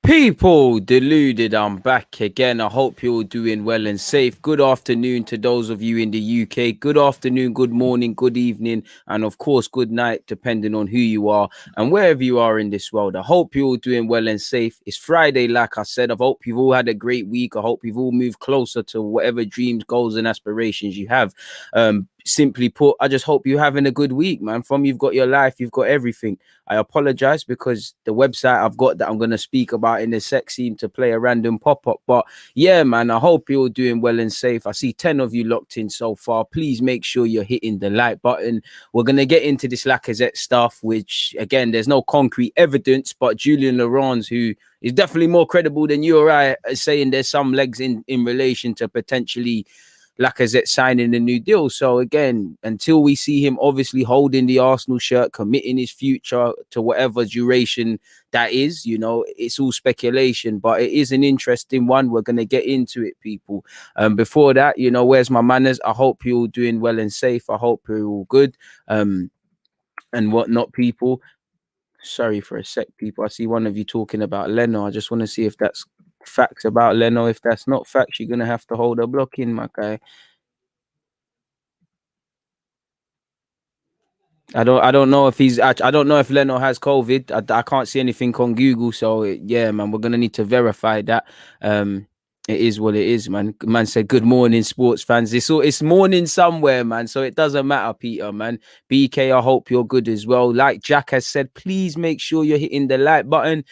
People, deluded, I'm back again. I hope you're all doing well and safe. Good afternoon to those of you in the UK. Good afternoon, good morning, good evening, and of course, good night, depending on who you are and wherever you are in this world. I hope you're all doing well and safe. It's Friday, like I said. I hope you've all had a great week. I hope you've all moved closer to whatever dreams, goals, and aspirations you have. Simply put, I just hope you're having a good week, man. From you've got your life, you've got everything. I apologize because the website I've got that I'm going to speak about in a sec seemed to play a random pop-up. But yeah, man, I hope you're doing well and safe. I see 10 of you locked in so far. Please make sure you're hitting the like button. We're going to get into this Lacazette stuff, which, again, there's no concrete evidence, but Julian Laurens, who is definitely more credible than you or I, is saying there's some legs in relation to potentially Lacazette signing a new deal. So again, until we see him obviously holding the Arsenal shirt, committing his future to whatever duration that is, you know, it's all speculation, but it is an interesting one. We're going to get into it, people. Before that, you know, where's my manners? I hope you're all doing well and safe. I hope you're all good and whatnot, people. Sorry for a sec, people. I see one of you talking about Leno. I just want to see if that's facts about Leno. If that's not facts, you're gonna have to hold a block in, my guy. I don't know if I don't know if Leno has COVID. I can't see anything on Google. So yeah, man, we're gonna need to verify that. It is what it is, man. Man said, "Good morning, sports fans." It's morning somewhere, man. So it doesn't matter, Peter, man. BK, I hope you're good as well. Like Jack has said, please make sure you're hitting the like button.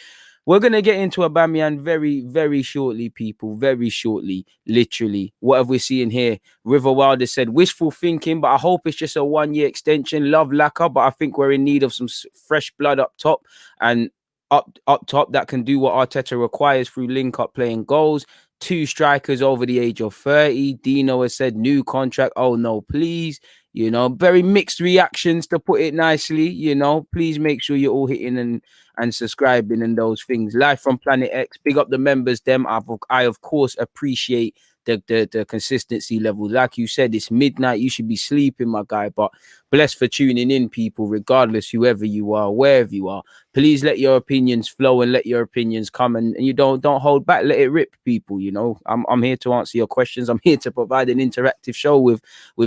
We're gonna get into Aubameyang very, very shortly, people. Very shortly, literally. What have we seen here? River Wilder said wishful thinking, but I hope it's just a 1-year extension. Love Lacquer, but I think we're in need of some fresh blood up top and up top that can do what Arteta requires through link up playing goals. 2 strikers over the age of 30. Dino has said new contract. Oh no, please. You know, very mixed reactions to put it nicely. You know, please make sure you're all hitting and subscribing and those things. Live from Planet X. Big up the members. I of course appreciate the consistency level. Like you said, it's midnight. You should be sleeping, my guy. But blessed for tuning in, people, regardless, whoever you are, wherever you are. Please let your opinions flow and let your opinions come, and you don't hold back. Let it rip, people. You know, I'm here to answer your questions. I'm here to provide an interactive show with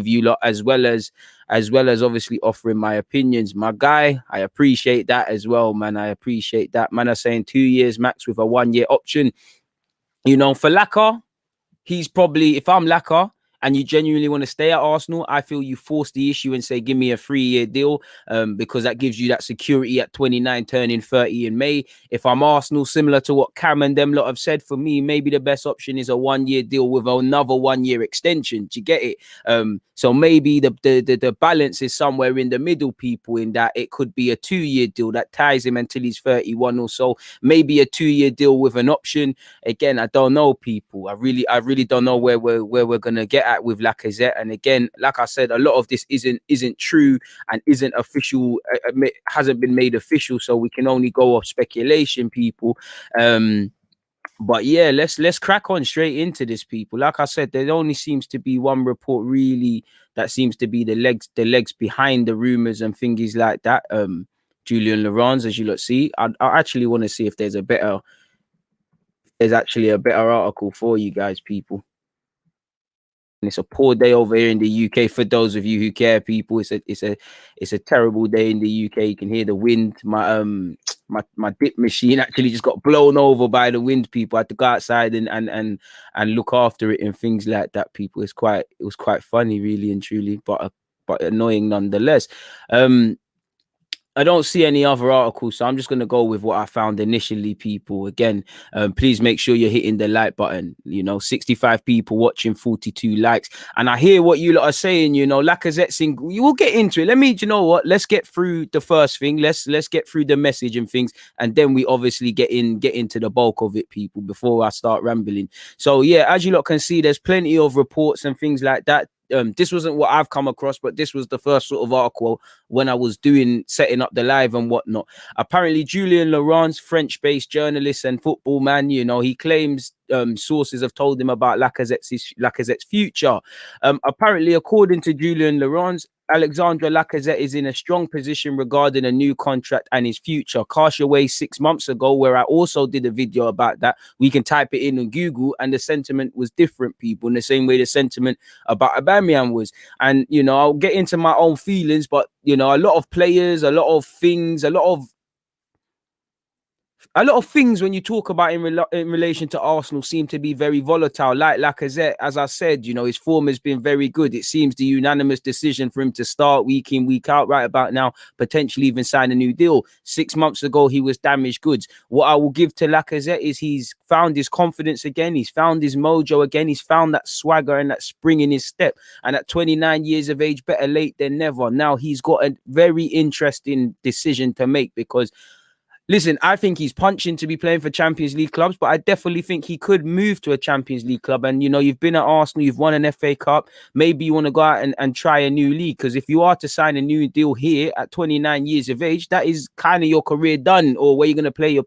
you lot, as well as obviously offering my opinions. My guy, I appreciate that as well, man. I appreciate that. Man are saying 2 years max with a 1-year option. You know, for Lacquer, he's probably, if I'm Lacquer and you genuinely want to stay at Arsenal, I feel you force the issue and say, give me a 3-year deal, because that gives you that security at 29, turning 30 in May. If I'm Arsenal, similar to what Cam and them lot have said, for me, maybe the best option is a 1-year deal with another 1-year extension. Do you get it? So maybe the balance is somewhere in the middle, people, in that it could be a 2-year deal that ties him until he's 31 or so. Maybe a 2-year deal with an option. Again, I don't know, people. I really don't know where we're gonna get at with Lacazette. And again, like I said, a lot of this isn't true and isn't official. Hasn't been made official, so we can only go off speculation, people. But yeah, let's crack on straight into this, people. Like I said, there only seems to be one report really that seems to be the legs behind the rumors and things like that. Julian Laurens, as you lot see, I actually want to see if there's actually a better article for you guys, people. And it's a poor day over here in the UK for those of you who care, people. It's a terrible day in the UK. You can hear the wind. My dip machine actually just got blown over by the wind, people. I had to go outside and look after it and things like that, people. It was quite funny, really and truly, but annoying nonetheless. I don't see any other articles, so I'm just going to go with what I found initially, people. Again, please make sure you're hitting the like button. You know, 65 people watching, 42 likes. And I hear what you lot are saying, you know, Lacazette's in. You will get into it. You know what? Let's get through the first thing. Let's get through the message and things. And then we obviously get into the bulk of it, people, before I start rambling. So, yeah, as you lot can see, there's plenty of reports and things like that. This wasn't what I've come across, but this was the first sort of article when I was setting up the live and whatnot. Apparently, Julian Laurens, French-based journalist and football man, you know, he claims sources have told him about Lacazette's future. Apparently, according to Julian Laurens, Alexandre Lacazette is in a strong position regarding a new contract and his future. Cast away 6 months ago, where I also did a video about that. We can type it in on Google, and the sentiment was different, people, in the same way the sentiment about Aubameyang was. And, you know, I'll get into my own feelings, but, you know, a lot of players, a lot of things, a lot of things when you talk about in relation to Arsenal seem to be very volatile. Like Lacazette, as I said, you know, his form has been very good. It seems the unanimous decision for him to start week in, week out right about now, potentially even sign a new deal. 6 months ago, he was damaged goods. What I will give to Lacazette is he's found his confidence again. He's found his mojo again. He's found that swagger and that spring in his step. And at 29 years of age, better late than never. Now he's got a very interesting decision to make because, listen, I think he's punching to be playing for Champions League clubs, but I definitely think he could move to a Champions League club. And, you know, you've been at Arsenal, you've won an FA Cup. Maybe you want to go out and try a new league. Because if you are to sign a new deal here at 29 years of age, that is kind of your career done, or where you're going to play your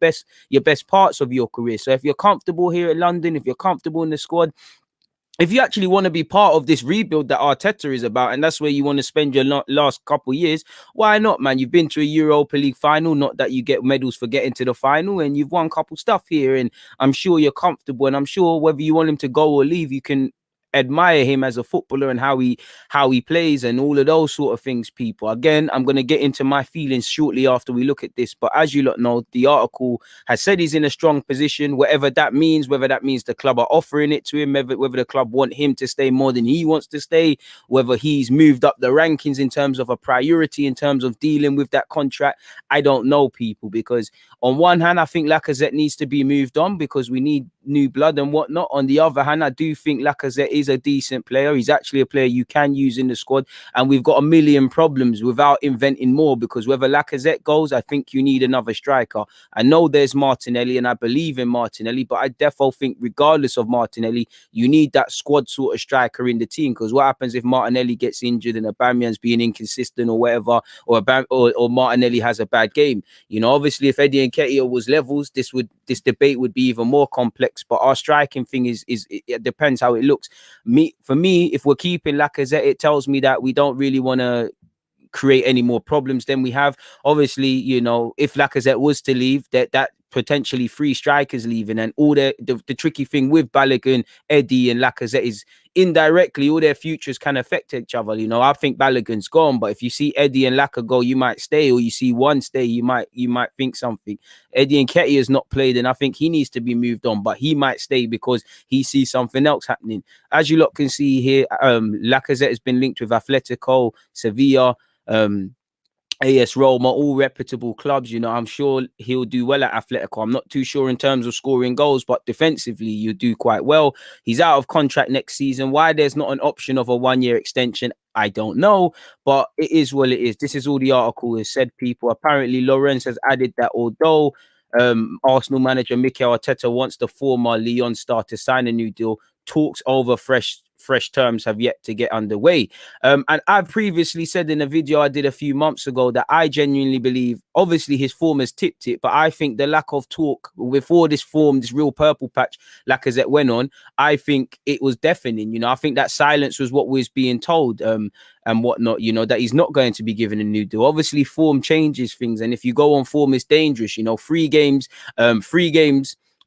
best parts of your career. So if you're comfortable here at London, if you're comfortable in the squad, if you actually want to be part of this rebuild that Arteta is about, and that's where you want to spend your last couple of years, why not, man? You've been to a Europa League final, not that you get medals for getting to the final, and you've won a couple stuff here, and I'm sure you're comfortable, and I'm sure whether you want him to go or leave, you can admire him as a footballer and how he plays and all of those sort of things, people. Again, I'm going to get into my feelings shortly after we look at this, but as you lot know, the article has said he's in a strong position, whatever that means, whether that means the club are offering it to him, whether the club want him to stay more than he wants to stay, whether he's moved up the rankings in terms of a priority, in terms of dealing with that contract. I don't know, people, because on one hand, I think Lacazette needs to be moved on because we need new blood and whatnot. On the other hand, I do think Lacazette is a decent player. He's actually a player you can use in the squad, and we've got a million problems without inventing more, because whether Lacazette goes, I think you need another striker. I know there's Martinelli, and I believe in Martinelli, but I defo think regardless of Martinelli, you need that squad sort of striker in the team, because what happens if Martinelli gets injured and Aubameyang's being inconsistent or whatever, or Martinelli has a bad game? You know, obviously if Eddie and Nketiah was levels, this debate would be even more complex, but our striking thing it depends how it looks. For me, if we're keeping Lacazette, it tells me that we don't really want to create any more problems than we have. Obviously, you know, if Lacazette was to leave, that potentially 3 strikers leaving, and all the tricky thing with Balogun, Eddie and Lacazette is indirectly all their futures can affect each other. You know, I think Balogun's gone, but if you see Eddie and Laka go, you might stay, or you see one stay, you might think something. Eddie Nketiah has not played, and I think he needs to be moved on, but he might stay because he sees something else happening. As you lot can see here, Lacazette has been linked with Atletico, Sevilla, AS Roma, all reputable clubs. You know, I'm sure he'll do well at Atletico. I'm not too sure in terms of scoring goals, but defensively, you do quite well. He's out of contract next season. Why there's not an option of a 1-year extension, I don't know, but it is what it is. This is all the article has said, people. Apparently, Lawrence has added that although Arsenal manager Mikel Arteta wants the former Lyon star to sign a new deal, talks over fresh terms have yet to get underway. And I've previously said in a video I did a few months ago that I genuinely believe, obviously his form has tipped it, but I think the lack of talk before this form, this real purple patch Lacazette went on, I think it was deafening. You know, I think that silence was what was being told and whatnot, you know, that he's not going to be given a new deal. Obviously form changes things, and if you go on form, it's dangerous. You know, 3 games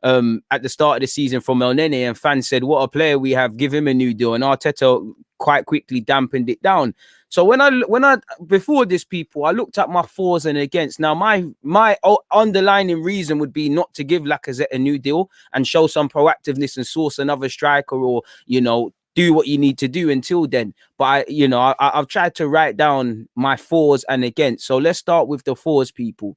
at the start of the season from El Nene, and fans said, what a player we have, give him a new deal, and Arteta quite quickly dampened it down. So when I before this, people, I looked at my fors and against. Now my underlining reason would be not to give Lacazette a new deal and show some proactiveness and source another striker, or, you know, do what you need to do until then. But I've tried to write down my fors and against. So let's start with the fors, people.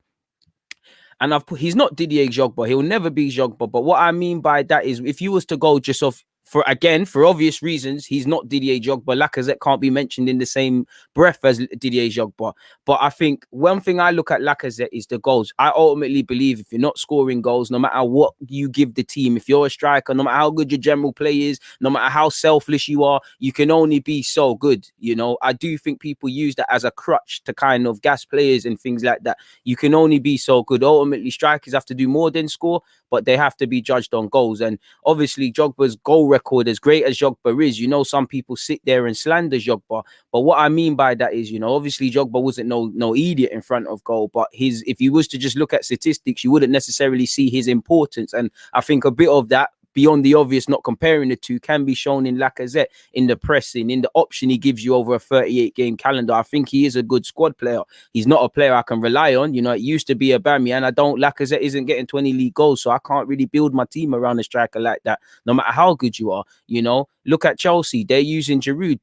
And he's not Didier Drogba. He'll never be Drogba. But what I mean by that is, if you was to go just off for obvious reasons, he's not Didier Drogba. Lacazette can't be mentioned in the same breath as Didier Drogba. But I think one thing I look at Lacazette is the goals. I ultimately believe if you're not scoring goals, no matter what you give the team, if you're a striker, no matter how good your general play is, no matter how selfless you are, you can only be so good. You know, I do think people use that as a crutch to kind of gas players and things like that. You can only be so good. Ultimately, strikers have to do more than score, but they have to be judged on goals. And obviously, Drogba's goal record, as great as Drogba is, you know, some people sit there and slander Drogba. But what I mean by that is, you know, obviously Drogba wasn't no idiot in front of goal, but if you was to just look at statistics, you wouldn't necessarily see his importance. And I think a bit of that, beyond the obvious, not comparing the two, can be shown in Lacazette, in the pressing, in the option he gives you over a 38-game calendar. I think he is a good squad player. He's not a player I can rely on. You know, it used to be Aubameyang, and Lacazette isn't getting 20 league goals, so I can't really build my team around a striker like that, no matter how good you are. You know, look at Chelsea. They're using Giroud.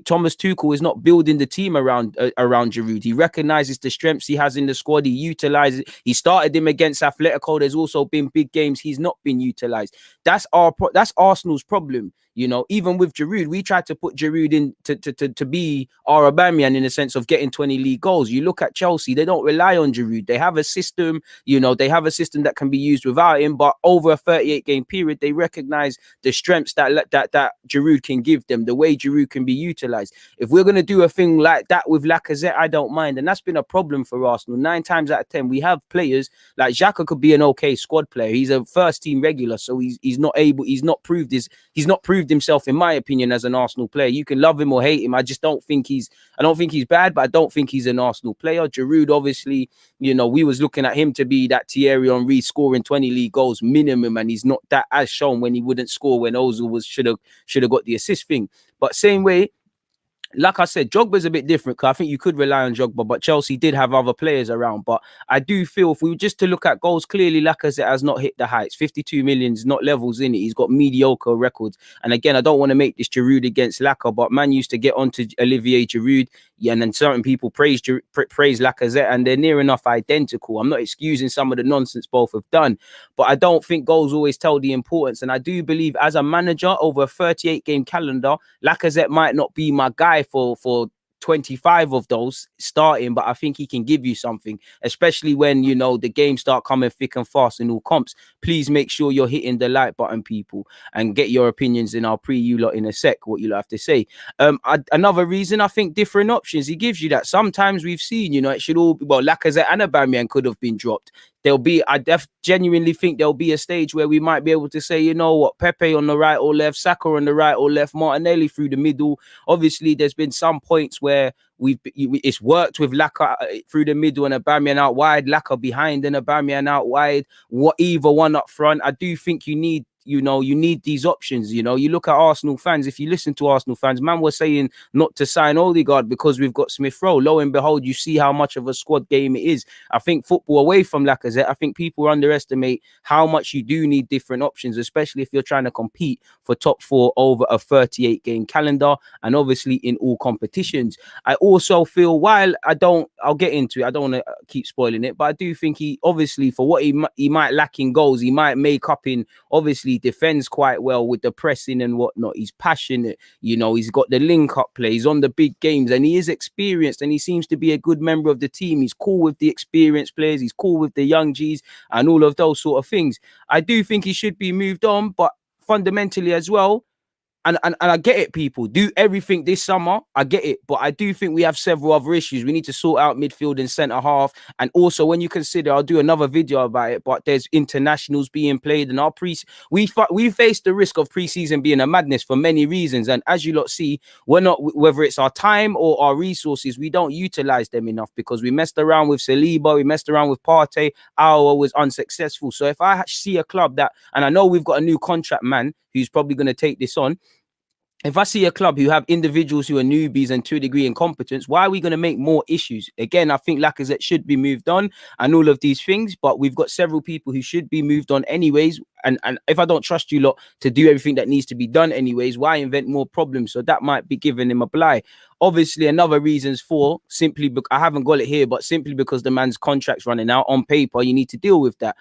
Thomas Tuchel is not building the team around Giroud. He recognizes the strengths he has in the squad. He utilizes. He started him against Atletico. There's also been big games he's not been utilized. That's Arsenal's problem. You know, even with Giroud, we tried to put Giroud in to be our Aubameyang in the sense of getting 20 league goals. You look at Chelsea, they don't rely on Giroud. They have a system, you know, they have a system that can be used without him, but over a 38-game period, they recognize the strengths that Giroud can give them, the way Giroud can be utilized. If we're going to do a thing like that with Lacazette, I don't mind. And that's been a problem for Arsenal. 9 times out of 10, we have players like Xhaka could be an okay squad player. He's a first team regular, so he's not proved himself, in my opinion, as an Arsenal player. You can love him or hate him. I don't think he's bad, but I don't think he's an Arsenal player. Giroud, obviously, you know, we was looking at him to be that Thierry Henry scoring 20 league goals minimum, and he's not that, as shown when he wouldn't score when Ozil should have got the assist thing. But same way, like I said, Drogba's a bit different because I think you could rely on Drogba, but Chelsea did have other players around. But I do feel if we were just to look at goals, clearly Lacazette has not hit the heights. 52 million is not levels in it. He's got mediocre records. And again, I don't want to make this Giroud against Lacazette, but man used to get onto Olivier Giroud. Yeah, and then certain people praise Lacazette, and they're near enough identical. I'm not excusing some of the nonsense both have done, but I don't think goals always tell the importance. And I do believe as a manager over a 38-game calendar, Lacazette might not be my guy for 25 of those starting, but I think he can give you something, especially when, you know, the games start coming thick and fast in all comps. Please make sure you're hitting the like button, people, and get your opinions in. I'll you lot in a sec what you have to say. Another reason, I think different options. He gives you that. Sometimes we've seen, you know, it should all be, well, Lacazette and Aubameyang could have been dropped. I genuinely think there'll be a stage where we might be able to say, you know what, Pepe on the right or left, Saka on the right or left, Martinelli through the middle. Obviously, there's been some points where it's worked with Laka through the middle and Aubameyang out wide, Laka behind and Aubameyang out wide, either one up front. I do think you need these options. You know, you look at Arsenal fans. If you listen to Arsenal fans, man, we're saying not to sign Odegaard because we've got Smith Rowe. Lo and behold, you see how much of a squad game it is. I think football, away from Lacazette, I think people underestimate how much you do need different options, especially if you're trying to compete for top 4 over a 38-game calendar and obviously in all competitions. I also feel, while I'll get into it, I don't want to keep spoiling it, but I do think he, obviously, for what he might lack in goals, he might make up in, obviously, defends quite well with the pressing and whatnot. He's passionate, you know, he's got the link-up play, he's on the big games, and he is experienced, and he seems to be a good member of the team. He's cool with the experienced players, he's cool with the young G's and all of those sort of things. I do think he should be moved on, but fundamentally as well, and I get it, people do everything this summer, I get it, but I do think we have several other issues. We need to sort out midfield and centre half, and also when you consider, I'll do another video about it, but there's internationals being played, and we face the risk of pre-season being a madness for many reasons, and as you lot see, we're not, whether it's our time or our resources, we don't utilize them enough because we messed around with Saliba, we messed around with Partey, Aouar was unsuccessful. So if I see a club that, and I know we've got a new contract man who's probably going to take this on, if I see a club who have individuals who are newbies and to a degree incompetence, why are we going to make more issues? Again, I think Lacazette should be moved on and all of these things, but we've got several people who should be moved on anyways. And if I don't trust you lot to do everything that needs to be done anyways, why invent more problems? So that might be giving him a blight. Obviously, another reasons for, simply because I haven't got it here, but simply because the man's contract's running out on paper, you need to deal with that.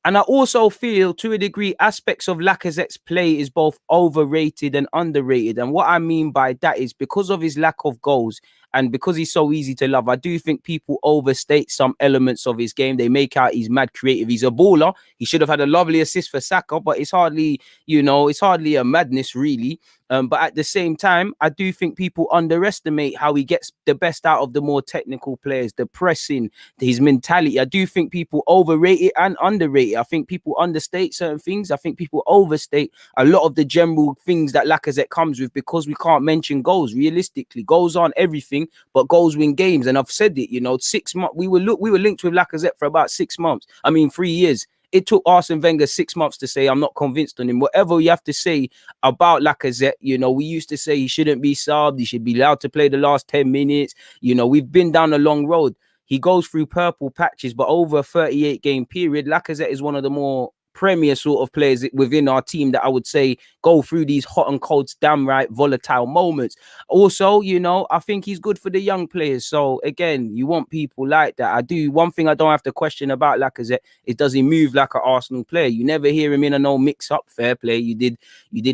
And I also feel, to a degree, aspects of Lacazette's play is both overrated and underrated. And what I mean by that is because of his lack of goals and because he's so easy to love, I do think people overstate some elements of his game. They make out he's mad creative. He's a baller. He should have had a lovely assist for Saka, but it's hardly, it's hardly a madness, really. But at the same time, I do think people underestimate how he gets the best out of the more technical players, the pressing, his mentality. I do think people overrate it and underrate it. I think people understate certain things. I think people overstate a lot of the general things that Lacazette comes with because we can't mention goals. Realistically, goals aren't everything, but goals win games. And I've said it, 6 months. We were linked with Lacazette for about 6 months. 3 years. It took Arsene Wenger 6 months to say, I'm not convinced on him. Whatever you have to say about Lacazette, we used to say he shouldn't be subbed. He should be allowed to play the last 10 minutes. We've been down a long road. He goes through purple patches, but over a 38-game period, Lacazette is one of the more premier sort of players within our team that I would say go through these hot and cold, damn right volatile moments. Also, I think he's good for the young players. So again, you want people like that. I do. One thing I don't have to question about Lacazette is, does he move like an Arsenal player? You never hear him in a no mix-up. Fair play. You did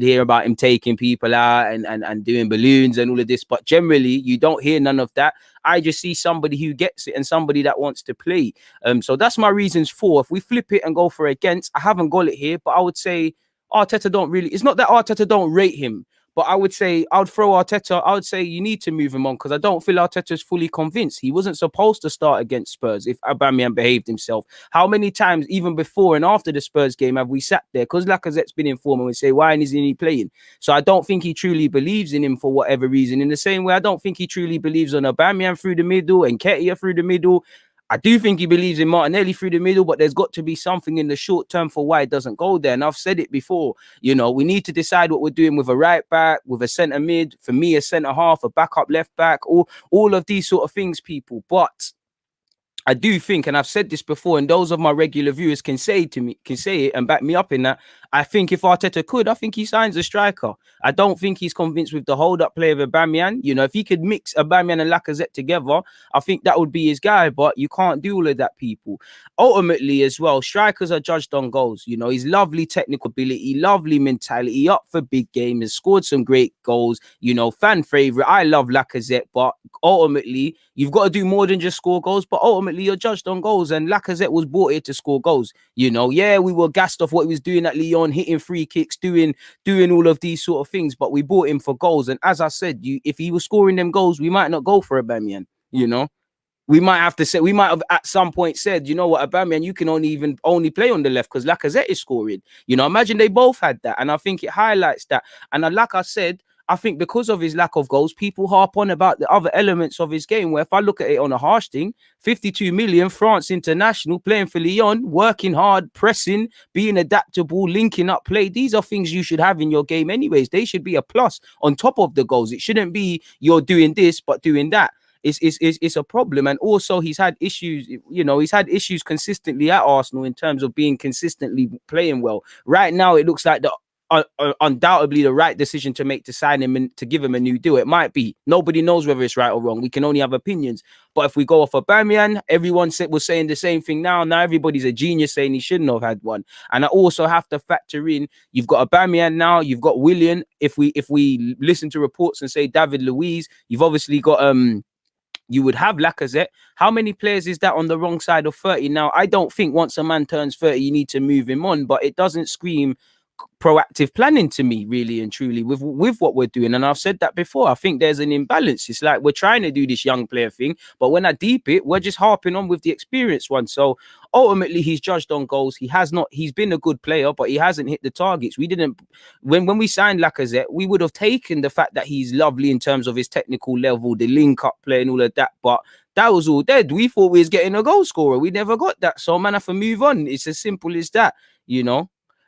hear about him taking people out and doing balloons and all of this, but generally you don't hear none of that. I just see somebody who gets it and somebody that wants to play. So that's my reasons for. If we flip it and go for against, I haven't got it here, but I would say Arteta don't really. It's not that Arteta don't rate him, but I would say I would throw Arteta. I would say you need to move him on because I don't feel Arteta's fully convinced. He wasn't supposed to start against Spurs if Aubameyang behaved himself. How many times, even before and after the Spurs game, have we sat there? Because Lacazette's been informed and we say, why isn't he playing? So I don't think he truly believes in him for whatever reason. In the same way, I don't think he truly believes on Aubameyang through the middle and Nketiah through the middle. I do think he believes in Martinelli through the middle, but there's got to be something in the short term for why it doesn't go there. And I've said it before, we need to decide what we're doing with a right back, with a centre mid, for me, a centre half, a backup left back, all of these sort of things, people. But I do think, and I've said this before, and those of my regular viewers can say it and back me up in that. I think if Arteta could, I think he signs a striker. I don't think he's convinced with the hold-up play of Aubameyang. If he could mix Aubameyang and Lacazette together, I think that would be his guy. But you can't do all of that, people. Ultimately, as well, strikers are judged on goals. His lovely technical ability, lovely mentality, up for big games, has scored some great goals. Fan favorite. I love Lacazette, but ultimately, you've got to do more than just score goals. But ultimately, you're judged on goals, and Lacazette was brought here to score goals. Yeah, we were gassed off what he was doing at Lyon, hitting free kicks, doing all of these sort of things, but we bought him for goals. And as I said, if he was scoring them goals, we might not go for Aubameyang. We might have at some point said, you know what, Aubameyang, you can only play on the left because Lacazette is scoring. Imagine they both had that, and I think it highlights that. And like I said, I think because of his lack of goals, people harp on about the other elements of his game, where if I look at it on a harsh thing, 52 million, France international, playing for Lyon, working hard, pressing, being adaptable, linking up play. These are things you should have in your game anyways. They should be a plus on top of the goals. It shouldn't be you're doing this, but doing that. It's a problem. And also he's had issues, he's had issues consistently at Arsenal in terms of being consistently playing well. Right now, it looks like undoubtedly the right decision to make to sign him and to give him a new deal. It might be. Nobody knows whether it's right or wrong. We can only have opinions. But if we go off Aubameyang, everyone was saying the same thing now. Now everybody's a genius saying he shouldn't have had one. And I also have to factor in, you've got Aubameyang now, you've got Willian. If we listen to reports and say David Luiz, you've obviously got you would have Lacazette. How many players is that on the wrong side of 30? Now, I don't think once a man turns 30, you need to move him on, but it doesn't scream proactive planning to me, really and truly, with what we're doing. And I've said that before. I think there's an imbalance. It's like we're trying to do this young player thing, but when I deep it, we're just harping on with the experienced one. So ultimately, he's judged on goals. He's been a good player, but he hasn't hit the targets. We didn't, when we signed Lacazette, we would have taken the fact that he's lovely in terms of his technical level, the link up play and all of that, but that was all dead. We thought we was getting a goal scorer. We never got that. So man, I have to move on. It's as simple as that,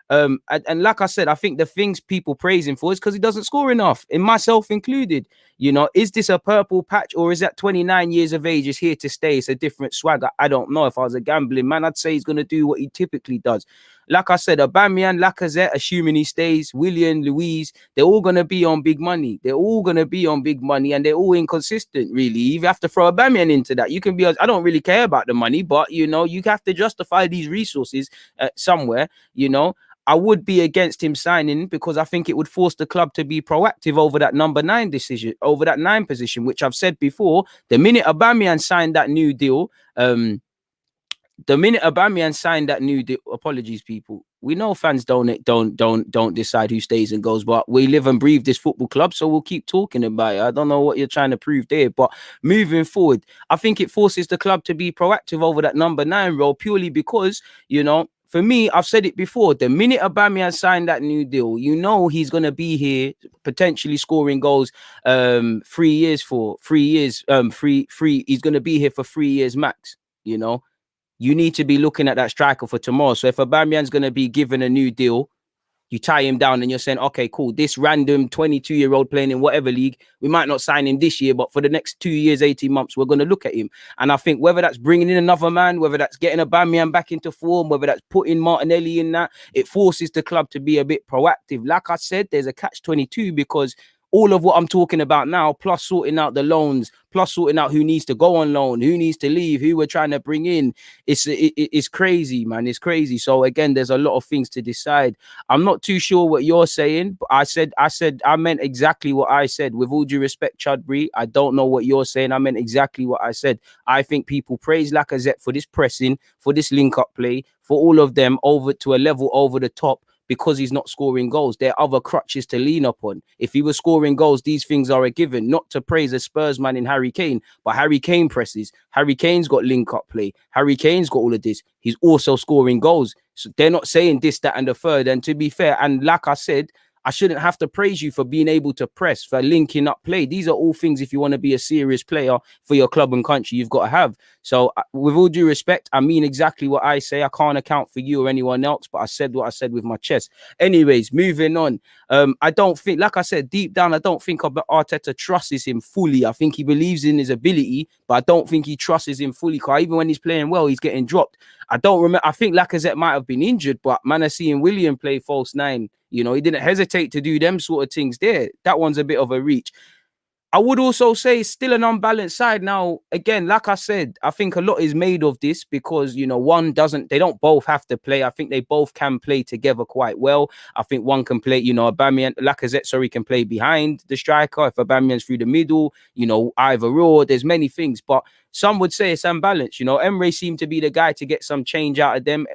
And like I said, I think the things people praise him for is because he doesn't score enough, in myself included. You know, is this a purple patch, or is that 29 years of age is here to stay? It's a different swagger. I don't know. If I was a gambling man, I'd say he's going to do what he typically does. Like I said, Aubameyang, Lacazette, assuming he stays, Willian, Luiz, they're all going to be on big money. They're all going to be on big money, and they're all inconsistent, really. You have to throw Aubameyang into that. You can be, I don't really care about the money, but, you know, you have to justify these resources somewhere, you know. I would be against him signing because I think it would force the club to be proactive over that number 9 decision, over that 9 position, which I've said before. The minute Aubameyang signed that new deal, apologies, people. We know fans don't decide who stays and goes, but we live and breathe this football club, so we'll keep talking about it. I don't know what you're trying to prove there, but moving forward, I think it forces the club to be proactive over that number 9 role, purely because, you know, for me, I've said it before, the minute Aubameyang signed that new deal, you know he's going to be here potentially scoring goals 3 years for 3 years, he's going to be here for 3 years max, you know. You need to be looking at that striker for tomorrow. So if Aubameyang's going to be given a new deal, you tie him down and you're saying, okay, cool, this random 22-year-old playing in whatever league, we might not sign him this year, but for the next 2 years, 18 months, we're going to look at him. And I think whether that's bringing in another man, whether that's getting Aubameyang back into form, whether that's putting Martinelli in that, it forces the club to be a bit proactive. Like I said, there's a catch-22 because all of what I'm talking about now, plus sorting out the loans, plus sorting out who needs to go on loan, who needs to leave, who we're trying to bring in, it's crazy, man. It's crazy. So again, there's a lot of things to decide. I'm not too sure what you're saying, but I meant exactly what I said. With all due respect, Chudbury, I don't know what you're saying. I meant exactly what I said. I think people praise Lacazette for this pressing, for this link-up play, for all of them over to a level over the top, because he's not scoring goals. There are other crutches to lean upon. If he was scoring goals, these things are a given. Not to praise a Spurs man in Harry Kane, but Harry Kane presses. Harry Kane's got link-up play. Harry Kane's got all of this. He's also scoring goals. So they're not saying this, that, and the third. And to be fair, and like I said, I shouldn't have to praise you for being able to press, for linking up play. These are all things, if you want to be a serious player for your club and country, you've got to have. So with all due respect, I mean exactly what I say. I can't account for you or anyone else, but I said what I said with my chest. Anyways, moving on. I don't think, like I said, deep down, I don't think Arteta trusts him fully. I think he believes in his ability, but I don't think he trusts him fully. Because even when he's playing well, he's getting dropped. I don't remember. I think Lacazette might have been injured, but man, I seeing William play false 9. You know, he didn't hesitate to do them sort of things there. That one's a bit of a reach. I would also say still an unbalanced side. Now, again, like I said, I think a lot is made of this because, you know, they don't both have to play. I think they both can play together quite well. I think one can play, you know, Lacazette, can play behind the striker. If Aubameyang's through the middle, you know, either or, there's many things. But some would say it's unbalanced. You know, Emery seemed to be the guy to get some change out of them.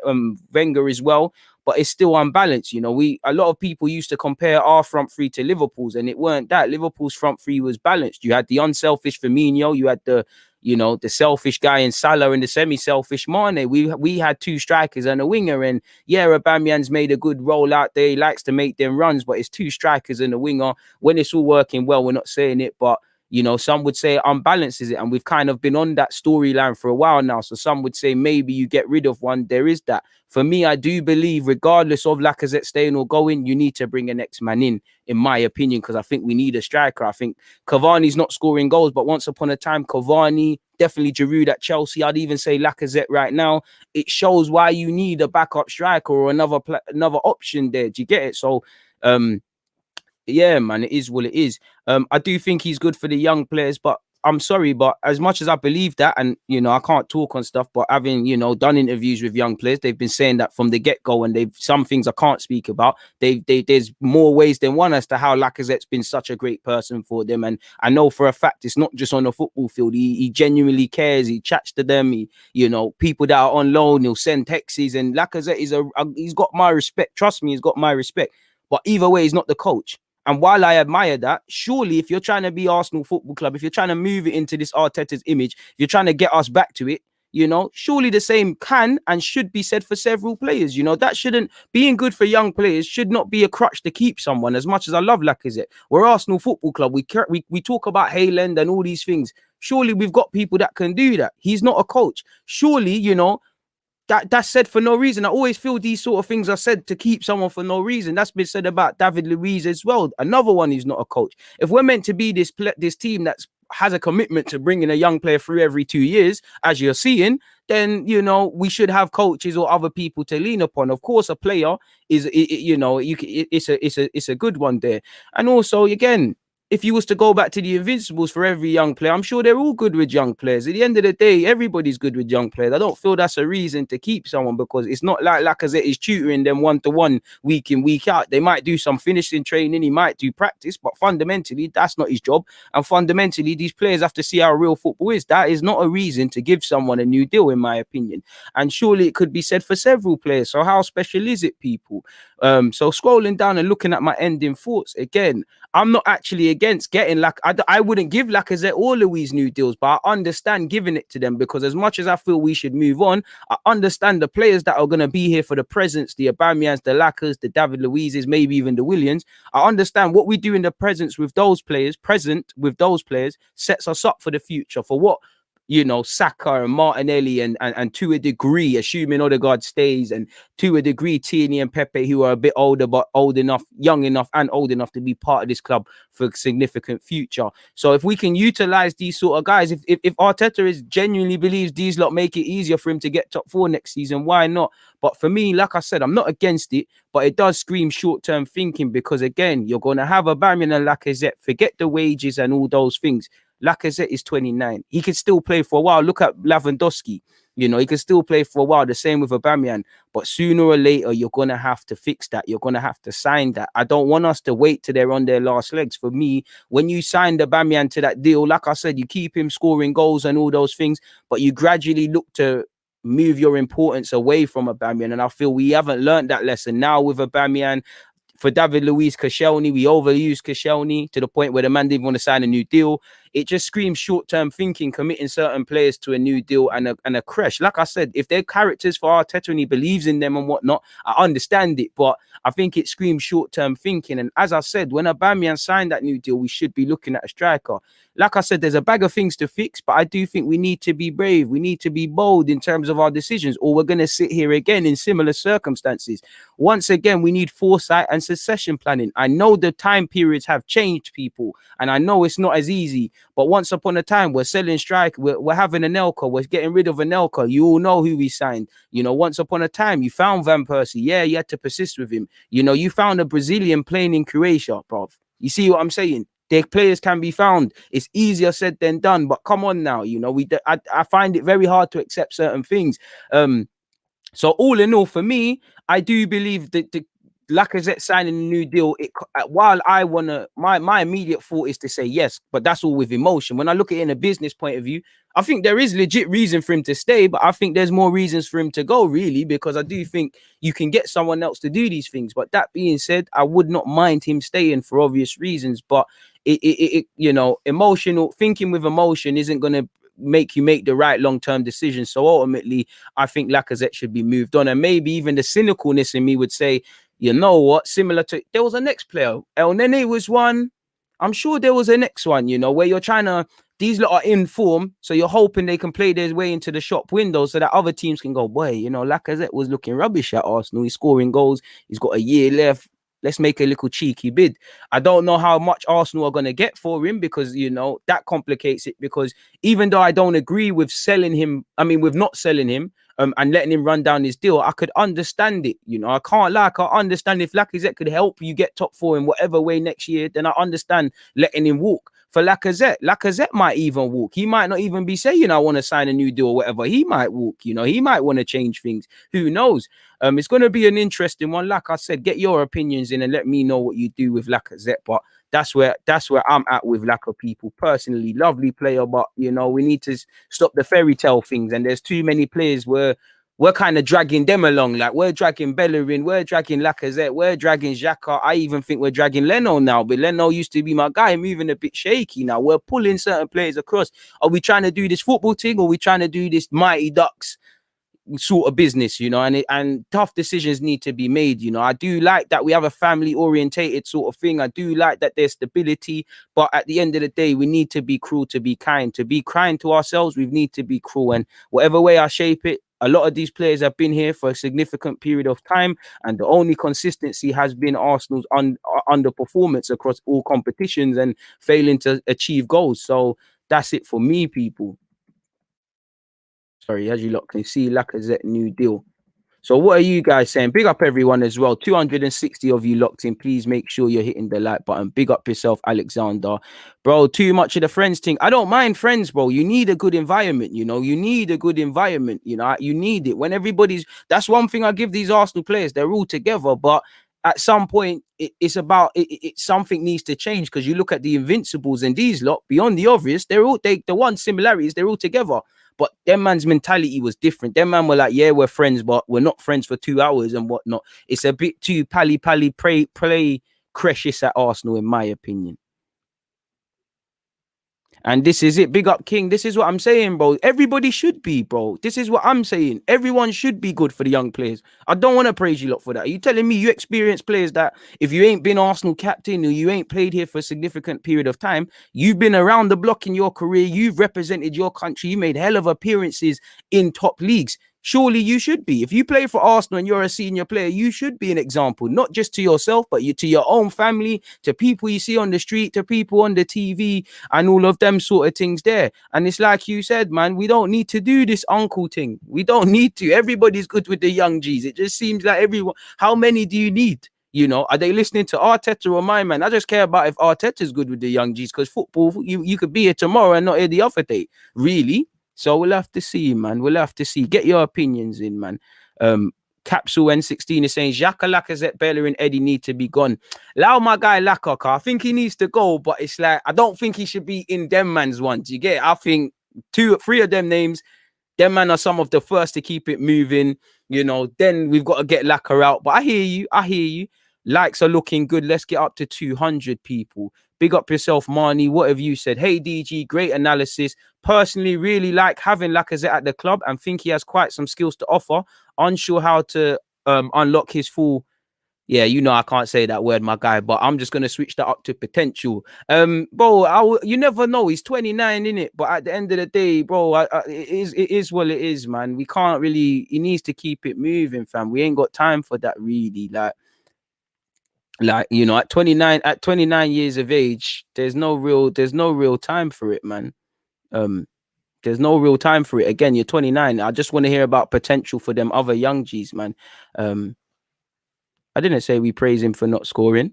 Wenger as well. But it's still unbalanced. You know, a lot of people used to compare our front three to Liverpool's, and it weren't that. Liverpool's front three was balanced. You had the unselfish Firmino, you had the selfish guy in Salah and the semi-selfish Mane. We had 2 strikers and a winger, and yeah, Aubameyang's made a good role out there. He likes to make them runs, but it's 2 strikers and a winger. When it's all working well, we're not saying it, but you know, some would say it unbalances it, and we've kind of been on that storyline for a while now. So some would say maybe you get rid of one. There is that. For me, I do believe, regardless of Lacazette staying or going, you need to bring a next man in my opinion, because I think we need a striker. I think Cavani's not scoring goals, but once upon a time, Cavani, definitely Giroud at Chelsea. I'd even say Lacazette right now. It shows why you need a backup striker or another option there. Do you get it? So, yeah, man, it is what it is. I do think he's good for the young players, but I'm sorry, but as much as I believe that, and, you know, I can't talk on stuff, but having, you know, done interviews with young players, they've been saying that from the get-go, and some things I can't speak about. There's more ways than one as to how Lacazette's been such a great person for them. And I know for a fact it's not just on the football field. He genuinely cares. He chats to them. You know, people that are on loan, he'll send texts, and Lacazette he's got my respect. Trust me, he's got my respect. But either way, he's not the coach. And while I admire that, surely if you're trying to be Arsenal Football Club, if you're trying to move it into this Arteta's image, if you're trying to get us back to it, you know, surely the same can and should be said for several players. You know, that shouldn't, being good for young players should not be a crutch to keep someone. As much as I love Lacazette, we're Arsenal Football Club. We talk about Hayland and all these things. Surely we've got people that can do that. He's not a coach. Surely, you know, that's said for no reason. I always feel these sort of things are said to keep someone for no reason. That's been said about David Luiz as well. Another one who's not a coach. If we're meant to be this team that's has a commitment to bringing a young player through every 2 years, as you're seeing, then we should have coaches or other people to lean upon. Of course, a player is it's a good one there. And also, again, if you was to go back to the Invincibles for every young player, I'm sure they're all good with young players. At the end of the day, everybody's good with young players. I don't feel that's a reason to keep someone, because it's not like Lacazette is tutoring them one-to-one week in, week out. They might do some finishing training, he might do practice, but fundamentally, that's not his job. And fundamentally, these players have to see how real football is. That is not a reason to give someone a new deal, in my opinion. And surely it could be said for several players. So how special is it, people? So scrolling down and looking at my ending thoughts again, I'm not actually against getting I wouldn't give Lacazette or Luiz new deals, but I understand giving it to them, because as much as I feel we should move on, I understand the players that are going to be here for the presence, the Aubameyans, the Lacazette, the David Luizes, maybe even the Williams. I understand what we do in the present with those players sets us up for the future, for what Saka and Martinelli and to a degree, assuming Odegaard stays, and to a degree, Tierney and Pepe, who are a bit older, but young enough and old enough to be part of this club for a significant future. So if we can utilize these sort of guys, if Arteta genuinely believes these lot make it easier for him to get top 4 next season, why not? But for me, like I said, I'm not against it, but it does scream short-term thinking, because again, you're going to have Aubameyang and Lacazette, forget the wages and all those things. Lacazette is 29. He can still play for a while. Look at Lewandowski. He can still play for a while. The same with Aubameyang. But sooner or later, you're going to have to fix that. You're going to have to sign that. I don't want us to wait till they're on their last legs. For me, when you signed Aubameyang to that deal, like I said, you keep him scoring goals and all those things, but you gradually look to move your importance away from Aubameyang. And I feel we haven't learned that lesson now with Aubameyang. For David Luiz, Koscielny, we overused Koscielny to the point where the man didn't want to sign a new deal. It just screams short-term thinking, committing certain players to a new deal and a crash. Like I said, if they're characters for Arteta and he believes in them and whatnot, I understand it. But I think it screams short-term thinking. And as I said, when Aubameyang signed that new deal, we should be looking at a striker. Like I said, there's a bag of things to fix, but I do think we need to be brave. We need to be bold in terms of our decisions, or we're going to sit here again in similar circumstances. Once again, we need foresight and succession planning. I know the time periods have changed, people, and I know it's not as easy, but once upon a time, we're selling strike. We're having Anelka. We're getting rid of Anelka. You all know who we signed. Once upon a time, you found Van Persie. Yeah, you had to persist with him. You found a Brazilian playing in Croatia, bruv. You see what I'm saying? Their players can be found. It's easier said than done, but come on now. I find it very hard to accept certain things. So all in all, for me, I do believe that the Lacazette signing a new deal, while I want to, my immediate thought is to say yes, but that's all with emotion. When I look at it in a business point of view, I think there is legit reason for him to stay, but I think there's more reasons for him to go, really, because I do think you can get someone else to do these things. But that being said, I would not mind him staying for obvious reasons, but emotional thinking with emotion isn't going to make you make the right long-term decision. So ultimately, I think Lacazette should be moved on. And maybe even the cynicalness in me would say, you know what, similar to, there was a next player. El Nene was one. I'm sure there was a next one, where you're trying to, these lot are in form, so you're hoping they can play their way into the shop window so that other teams can go, boy, Lacazette was looking rubbish at Arsenal. He's scoring goals. He's got a year left. Let's make a little cheeky bid. I don't know how much Arsenal are going to get for him, because, that complicates it, because even though I don't agree with with not selling him, and letting him run down his deal, I could understand it. I can't lie. I understand if Lacazette could help you get top 4 in whatever way next year, then I understand letting him walk. For Lacazette might even walk. He might not even be saying, I want to sign a new deal or whatever. He might walk, he might want to change things. Who knows? It's going to be an interesting one. Like I said, get your opinions in and let me know what you do with Lacazette. But that's where I'm at with Lacazette, people. Personally, lovely player, but we need to stop the fairy tale things. And there's too many players where we're kind of dragging them along. Like, we're dragging Bellerin, we're dragging Lacazette, we're dragging Xhaka. I even think we're dragging Leno now, but Leno used to be my guy, moving a bit shaky now. We're pulling certain players across. Are we trying to do this football thing, or are we trying to do this Mighty Ducks sort of business, and tough decisions need to be made. I do like that we have a family orientated sort of thing. I do like that there's stability, but at the end of the day, we need to be cruel to be kind. To be kind to ourselves, we need to be cruel, and whatever way I shape it, A lot of these players have been here for a significant period of time, and the only consistency has been Arsenal's underperformance across all competitions and failing to achieve goals. So that's it for me, people. Sorry, as you lot can see, Lacazette new deal. So what are you guys saying? Big up everyone as well. 260 of you locked in. Please make sure you're hitting the like button. Big up yourself, Alexander. Bro, too much of the friends thing. I don't mind friends, bro. You need a good environment, you know. You need a good environment, you know. You need it. When everybody's... That's one thing I give these Arsenal players. They're all together, but at some point, it's about... something needs to change, because you look at the Invincibles and these lot, beyond the obvious, the one similarity is they're all together. But them man's mentality was different. Them man were like, yeah, we're friends, but we're not friends for 2 hours and whatnot. It's a bit too play precious at Arsenal, in my opinion. And this is it. Big up King. This is what I'm saying, bro. Everybody should be, bro. This is what I'm saying. Everyone should be good for the young players. I don't want to praise you lot for that. Are you telling me you experienced players that if you ain't been Arsenal captain or you ain't played here for a significant period of time, you've been around the block in your career, you've represented your country, you made hell of appearances in top leagues. Surely you should be. If you play for Arsenal and you're a senior player, you should be an example, not just to yourself, but to your own family, to people you see on the street, to people on the TV, and all of them sort of things there. And it's like you said, man, we don't need to do this uncle thing. We don't need to. Everybody's good with the young G's. It just seems like everyone... How many do you need? You know, are they listening to Arteta or my man? I just care about if Arteta's good with the young G's, because football, you could be here tomorrow and not here the other day. Really? So we'll have to see, man. We'll have to see. Get your opinions in, man. Capsule N16 is saying Xhaka, Lacazette, Bella and Eddie need to be gone. Allow my guy Lacazette. I think he needs to go, but it's like, I don't think he should be in them man's ones. You get it? I think 2 or 3 of them names, them man are some of the first to keep it moving. You know, then we've got to get Lacazette out. But I hear you. I hear you. Likes are looking good. Let's get up to 200 people. Big up yourself, Marnie. What have you said? Hey, DG, great analysis. Personally, really like having Lacazette at the club and think he has quite some skills to offer. Unsure how to unlock his full... Yeah, you know I can't say that word, my guy, but I'm just going to switch that up to potential. Bro, you never know. He's 29, innit? But at the end of the day, bro, it is what it is, man. We can't really... He needs to keep it moving, fam. We ain't got time for that, really. Like, you know, at 29 years of age, there's no real time for it, man. There's no real time for it. Again, you're 29. I just want to hear about potential for them other young G's, man. I didn't say we praise him for not scoring.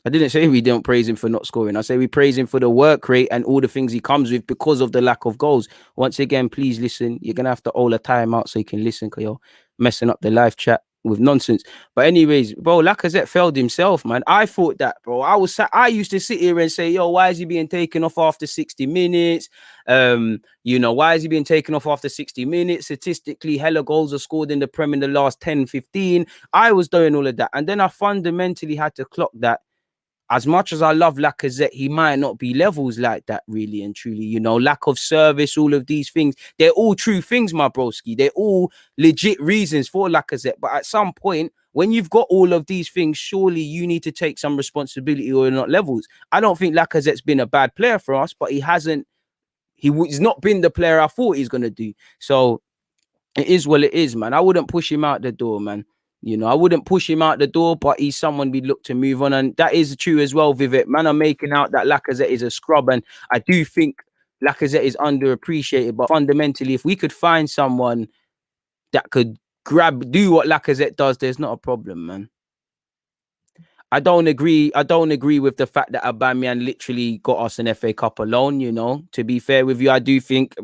I didn't say we don't praise him for not scoring. I say we praise him for the work rate and all the things he comes with because of the lack of goals. Once again, please listen. You're going to have to hold a time out so you can listen, because you're messing up the live chat with nonsense. But anyways, bro, Lacazette failed himself, man. I thought that, bro. I used to sit here and say, yo, why is he being taken off after 60 minutes? You know, why is he being taken off after 60 minutes? Statistically, hella goals are scored in the Prem in the last 10, 15. I was doing all of that. And then I fundamentally had to clock that as much as I love Lacazette, he might not be levels like that, really and truly. You know, lack of service, all of these things. They're all true things, my broski. They're all legit reasons for Lacazette. But at some point, when you've got all of these things, surely you need to take some responsibility or not levels. I don't think Lacazette's been a bad player for us, but he's not been the player I thought he's going to do. So it is what it is, man. I wouldn't push him out the door, man. You know, I wouldn't push him out the door, but he's someone we'd look to move on. And that is true as well, Vivek. Man, I'm making out that Lacazette is a scrub. And I do think Lacazette is underappreciated. But fundamentally, if we could find someone that could do what Lacazette does, there's not a problem, man. I don't agree with the fact that Aubameyang literally got us an FA Cup alone, you know. To be fair with you, I do think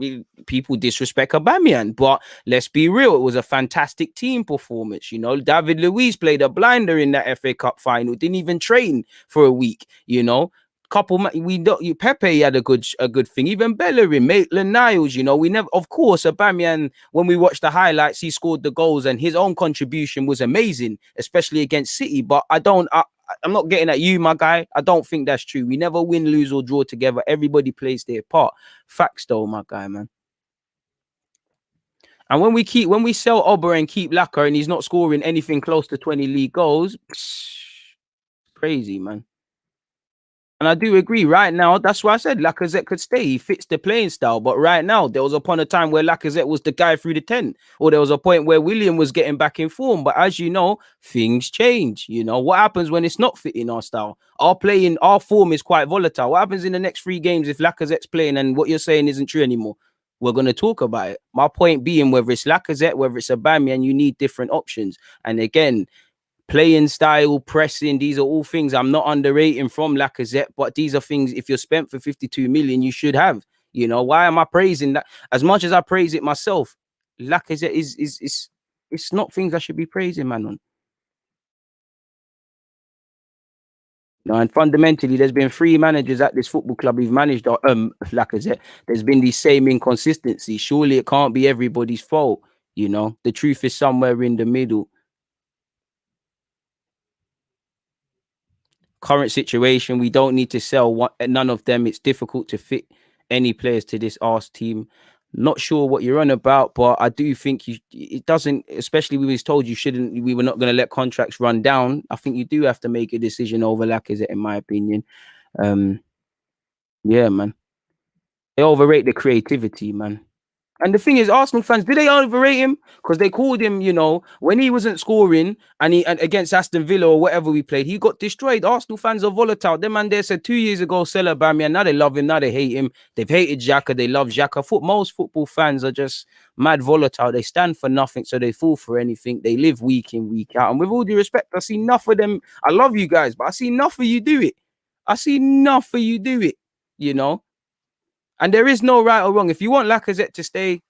people disrespect Aubameyang, but let's be real, it was a fantastic team performance, you know. David Luiz played a blinder in that FA Cup final, didn't even train for a week, you know. Pepe had a good thing. Even Bellerin, Maitland-Niles, you know, we never... Of course, Aubameyang, when we watched the highlights, he scored the goals and his own contribution was amazing, especially against City. But I'm not getting at you, my guy. I don't think that's true. We never win, lose or draw together. Everybody plays their part. Facts though, my guy, man. And when we sell Ober and keep Lacazette and he's not scoring anything close to 20 league goals, crazy, man. And I do agree. Right now, that's why I said Lacazette could stay. He fits the playing style. But right now, there was upon a time where Lacazette was the guy through the tent, or there was a point where William was getting back in form. But as you know, things change. You know what happens when it's not fitting our style. Our form is quite volatile. What happens in the next 3 games if Lacazette's playing and what you're saying isn't true anymore? We're going to talk about it. My point being, whether it's Lacazette, whether it's Aubameyang, you need different options. And again, playing style, pressing, these are all things I'm not underrating from Lacazette, but these are things, if you're spent for 52 million, you should have. You know, why am I praising that? As much as I praise it myself, Lacazette is it's not things I should be praising, man, on. You know, and fundamentally, there's been 3 managers at this football club who've managed Lacazette. There's been these same inconsistencies. Surely it can't be everybody's fault. You know, the truth is somewhere in the middle. Current situation, we don't need to sell none of them. It's difficult to fit any players to this arse team. Not sure what you're on about, but I do think it doesn't, especially we was told we were not going to let contracts run down. I think you do have to make a decision over Lacazette, in my opinion. Yeah, man. They overrate the creativity, man. And the thing is, Arsenal fans, did they overrate him? Because they called him, you know, when he wasn't scoring and against Aston Villa or whatever we played, he got destroyed. Arsenal fans are volatile. Them man there said 2 years ago, sell Aubameyang. Now they love him. Now they hate him. They've hated Xhaka. They love Xhaka. Most football fans are just mad volatile. They stand for nothing, so they fall for anything. They live week in, week out. And with all due respect, I see enough of them. I love you guys, but I see enough of you do it. I see enough of you do it, you know. And there is no right or wrong. If you want Lacazette to stay,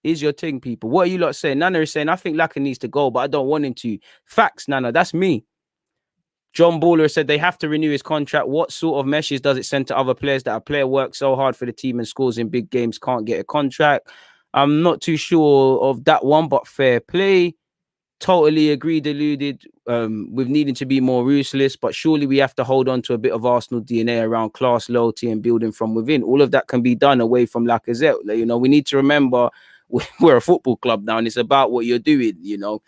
here's your thing, people. What are you lot saying? Nana is saying, I think Lacazette needs to go, but I don't want him to. Facts, Nana. That's me. John Baller said they have to renew his contract. What sort of message does it send to other players that a player works so hard for the team and scores in big games, can't get a contract? I'm not too sure of that one, but fair play. Totally agree, Deluded, with needing to be more ruthless, but surely we have to hold on to a bit of Arsenal DNA around class, loyalty, and building from within. All of that can be done away from Lacazette. You know, we need to remember we're a football club now, and it's about what you're doing, you know.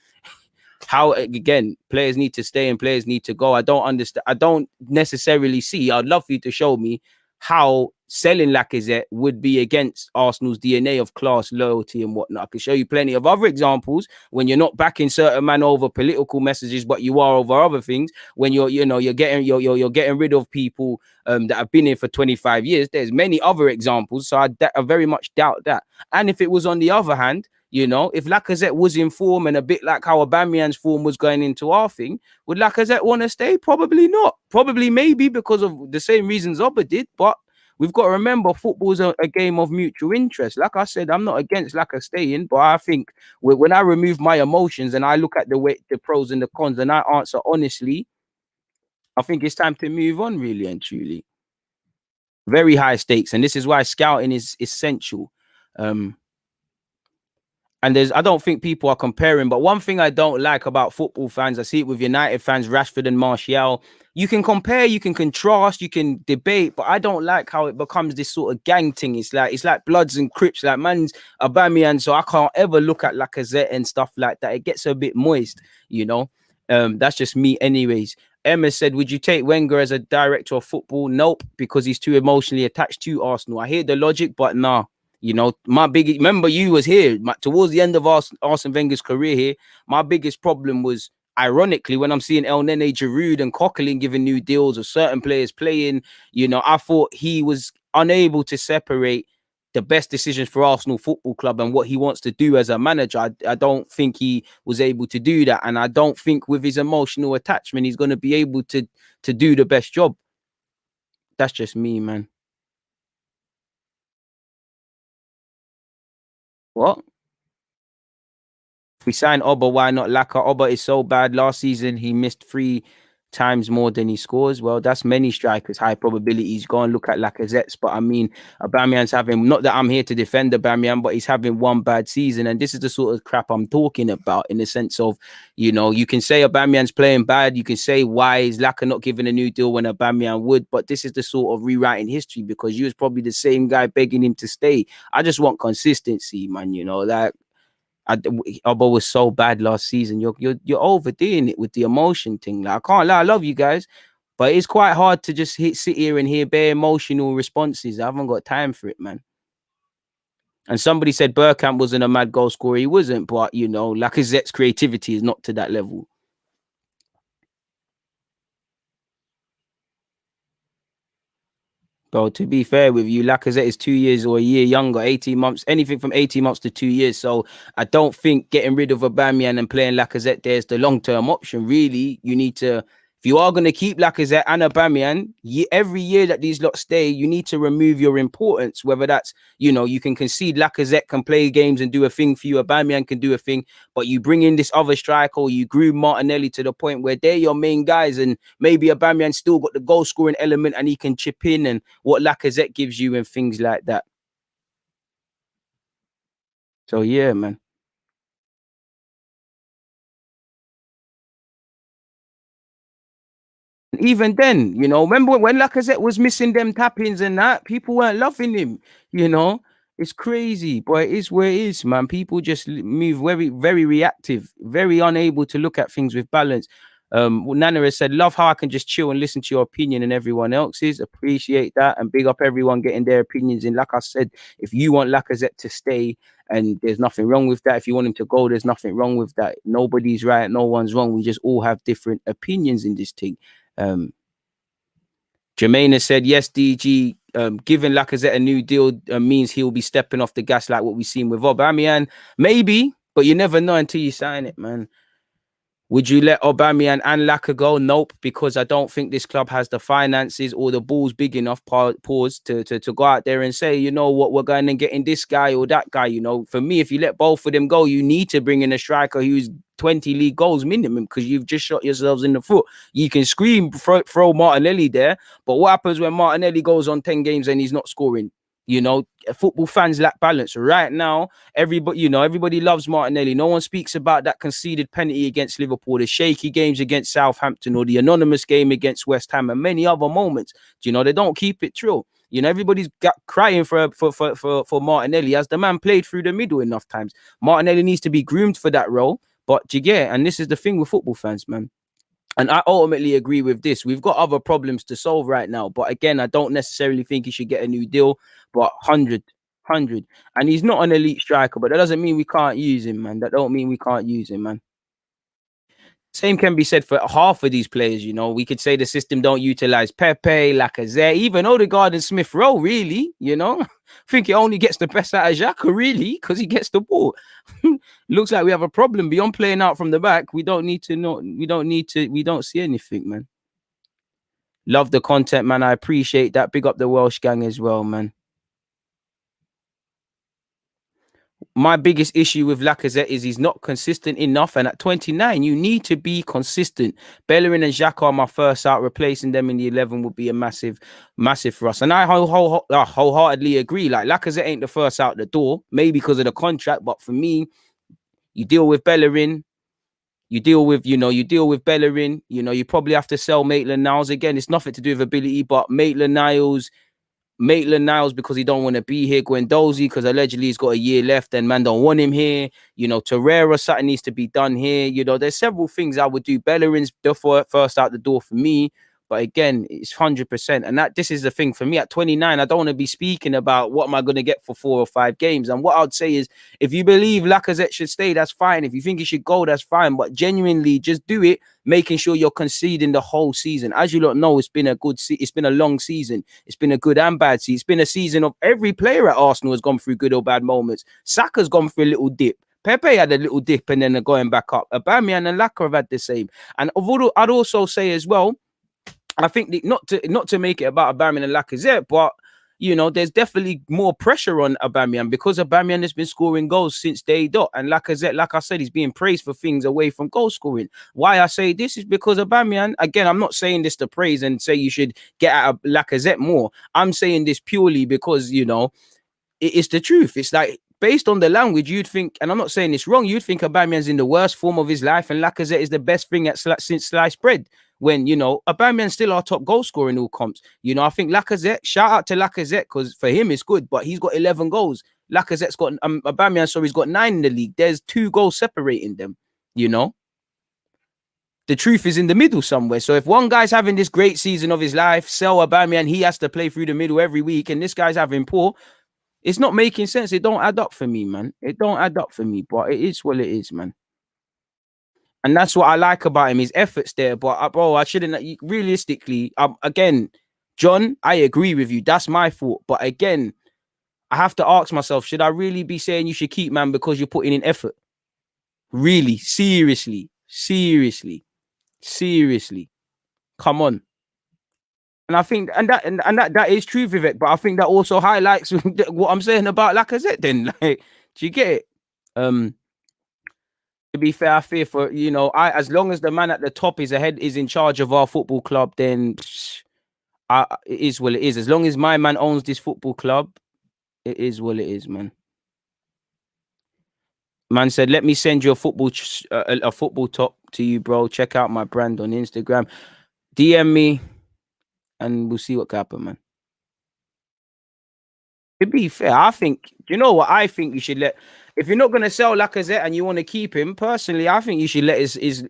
How, again, players need to stay and players need to go. I don't understand. I don't necessarily see. I'd love for you to show me how selling Lacazette would be against Arsenal's DNA of class, loyalty, and whatnot. I can show you plenty of other examples when you're not backing certain man over political messages, but you are over other things. When you're getting rid of people that have been here for 25 years. There's many other examples, so I very much doubt that. And if it was on the other hand, you know, if Lacazette was in form and a bit like how Aubameyang's form was going into our thing, would Lacazette want to stay? Probably not. Probably maybe because of the same reasons Oba did. But we've got to remember football is a game of mutual interest. Like I said, I'm not against Lacazette staying, but I think when I remove my emotions and I look at the pros and the cons and I answer honestly, I think it's time to move on, really and truly. Very high stakes. And this is why scouting is essential. And I don't think people are comparing, but one thing I don't like about football fans, I see it with United fans, Rashford and Martial. You can compare, you can contrast, you can debate, but I don't like how it becomes this sort of gang thing. It's like Bloods and Crips, like man's Aubameyang, so I can't ever look at Lacazette and stuff like that. It gets a bit moist, you know. That's just me, anyways. Emma said, would you take Wenger as a director of football? Nope, because he's too emotionally attached to Arsenal. I hear the logic, but nah. You know, remember you was here towards the end of Arsene Wenger's career here. My biggest problem was, ironically, when I'm seeing El Nene, Giroud and Coquelin giving new deals or certain players playing, you know, I thought he was unable to separate the best decisions for Arsenal Football Club and what he wants to do as a manager. I don't think he was able to do that. And I don't think with his emotional attachment, he's going to be able to do the best job. That's just me, man. What? If we sign Oba, why not Laka? Oba is so bad. Last season, he missed 3 times more than he scores. Well, that's many strikers, high probabilities. Go and look at Lacazette's. But I mean, Aubameyang's having, not that I'm here to defend Aubameyang, but he's having one bad season. And this is the sort of crap I'm talking about in the sense of, you know, you can say Aubameyang's playing bad. You can say, why is Laka not giving a new deal when Aubameyang would? But this is the sort of rewriting history because you was probably the same guy begging him to stay. I just want consistency, man, you know, like, Oba was so bad last season. You're overdoing it with the emotion thing. Like, I can't lie, I love you guys, But it's quite hard to just sit here and hear bare emotional responses. I haven't got time for it, man. And somebody said Bergkamp wasn't a mad goal scorer. He wasn't, but you know, Lacazette's creativity is not to that level. Bro, to be fair with you, Lacazette is 2 years or a year younger, 18 months, anything from 18 months to 2 years. So I don't think getting rid of Aubameyang and playing Lacazette there is the long-term option. Really, you need to, if you are going to keep Lacazette and Aubameyang, every year that these lot stay, you need to remove your importance, whether that's, you know, you can concede Lacazette can play games and do a thing for you, Aubameyang can do a thing, but you bring in this other striker, or you groom Martinelli to the point where they're your main guys, and maybe Aubameyang still got the goal scoring element and he can chip in and what Lacazette gives you and things like that. So yeah, man. Even then, you know, remember when Lacazette was missing them tappings and that, people weren't loving him, you know. It's crazy, but it is where it is, man. People just move very, very reactive, very unable to look at things with balance. Nana has said, love how I can just chill and listen to your opinion and everyone else's. Appreciate that and big up everyone getting their opinions in. Like I said, if you want Lacazette to stay, and there's nothing wrong with that. If you want him to go, there's nothing wrong with that. Nobody's right, no one's wrong. We just all have different opinions in this thing. Jermaine has said, yes, DG, giving Lacazette a new deal means he'll be stepping off the gas like what we've seen with Aubameyang. Maybe, but you never know until you sign it, man. Would you let Aubameyang and Laka go? Nope, because I don't think this club has the finances or the balls big enough, pause, to go out there and say, you know what, we're going and getting this guy or that guy. You know, for me, if you let both of them go, you need to bring in a striker who's 20 league goals minimum, because you've just shot yourselves in the foot. You can scream, throw Martinelli there, but what happens when Martinelli goes on 10 games and he's not scoring? You know, football fans lack balance. Right now, everybody, you know, everybody loves Martinelli. No one speaks about that conceded penalty against Liverpool, the shaky games against Southampton, or the anonymous game against West Ham, and many other moments. You know, they don't keep it true. You know, everybody's crying for Martinelli, as the man played through the middle enough times. Martinelli needs to be groomed for that role. But you get, and this is the thing with football fans, man. And I ultimately agree with this. We've got other problems to solve right now. But again, I don't necessarily think he should get a new deal. But 100. And he's not an elite striker, but that doesn't mean we can't use him, man. That don't mean we can't use him, man. Same can be said for half of these players, you know. We could say the system don't utilize Pepe, Lacazette, even Odegaard and Smith Rowe, really, you know. I think it only gets the best out of Xhaka, really, because he gets the ball. Looks like we have a problem beyond playing out from the back. We don't see anything, man. Love the content, man. I appreciate that. Big up the Welsh gang as well, man. My biggest issue with Lacazette is he's not consistent enough. And at 29, you need to be consistent. Bellerin and Xhaka are my first out. Replacing them in the 11 would be a massive for us. And I wholeheartedly agree. Like, Lacazette ain't the first out the door, maybe because of the contract. But for me, you deal with Bellerin. You deal with Bellerin. You know, you probably have to sell Maitland-Niles. Again, it's nothing to do with ability, but Maitland-Niles, because he don't want to be here. Guendouzi, because allegedly he's got a year left and man don't want him here. You know, Torreira, something needs to be done here. You know, there's several things I would do. Bellerin's the first out the door for me. But again, it's 100%. And this is the thing for me at 29. I don't want to be speaking about what am I going to get for 4 or 5 games. And what I'd say is, if you believe Lacazette should stay, that's fine. If you think he should go, that's fine. But genuinely, just do it, making sure you're conceding the whole season. As you lot know, it's been a long season. It's been a good and bad season. It's been a season of every player at Arsenal has gone through good or bad moments. Saka's gone through a little dip. Pepe had a little dip and then going back up. Aubameyang and Laka have had the same. And I'd also say as well, I think not to make it about Aubameyang and Lacazette, but you know, there's definitely more pressure on Aubameyang because Aubameyang has been scoring goals since day dot, and Lacazette, like I said, he's being praised for things away from goal scoring. Why I say this is because Aubameyang, again, I'm not saying this to praise and say you should get out of Lacazette more. I'm saying this purely because, you know, it's the truth. It's like, based on the language, you'd think, and I'm not saying this wrong, you'd think Aubameyang's in the worst form of his life and Lacazette is the best thing since sliced bread. When, you know, Aubameyang's still our top goal scorer in all comps. You know, I think Lacazette, shout out to Lacazette, because for him it's good, but he's got 11 goals. Lacazette's got, Aubameyang, he's got 9 in the league. There's 2 goals separating them, you know. the truth is in the middle somewhere. So if one guy's having this great season of his life, sell Aubameyang, and he has to play through the middle every week, and this guy's having poor, it's not making sense. It don't add up for me, man. It don't add up for me, but it is what it is, man. And that's what I like about him, his efforts there. But bro, I shouldn't realistically. Again, John, I agree with you. That's my fault. But again, I have to ask myself: should I really be saying you should keep man because you're putting in effort? Really, seriously, come on. And I think, and that is true, Vivek. But I think that also highlights what I'm saying about Lacazette. Then, like, do you get it? To be fair, I fear for as long as the man at the top is in charge of our football club, then it is what it is. As long as my man owns this football club, it is what it is, man. Man said, "Let me send you a football top to you, bro. Check out my brand on Instagram. DM me, and we'll see what can happen, man." To be fair, I think, you know what? I think you should if you're not going to sell Lacazette and you want to keep him, personally, I think you should let his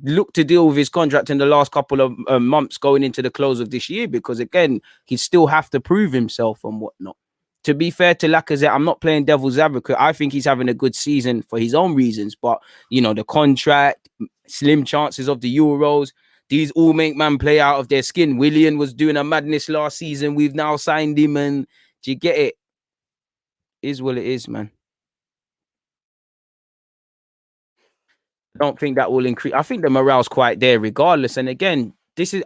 look to deal with his contract in the last couple of months going into the close of this year, because again, he still have to prove himself and whatnot. To be fair to Lacazette, I'm not playing devil's advocate. I think he's having a good season for his own reasons, but the contract, slim chances of the Euros, these all make man play out of their skin. Willian was doing a madness last season. We've now signed him, and do you get it? Is what it is, man. I don't think that will increase. I think the morale's quite there regardless. And again,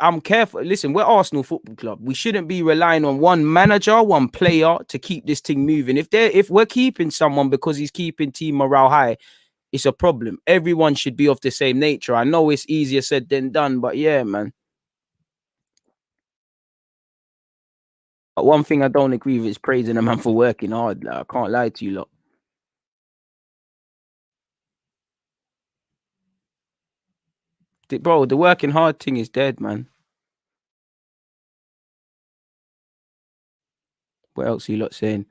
I'm careful. Listen, we're Arsenal Football Club. We shouldn't be relying on one manager, one player to keep this thing moving. If we're keeping someone because he's keeping team morale high, it's a problem. Everyone should be of the same nature. I know it's easier said than done, but yeah, man. But one thing I don't agree with is praising a man for working hard. Like, I can't lie to you lot. Bro, the working hard thing is dead, man. What else are you lot saying?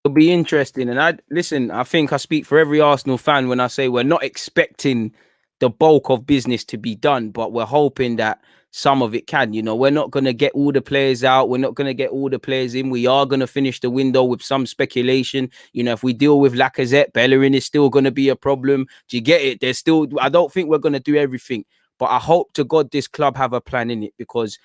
It'll be interesting. And I think I speak for every Arsenal fan when I say we're not expecting the bulk of business to be done, but we're hoping that some of it can. We're not going to get all the players out. We're not going to get all the players in. We are going to finish the window with some speculation. If we deal with Lacazette, Bellerin is still going to be a problem. Do you get it? I don't think we're going to do everything, but I hope to God this club have a plan in it, because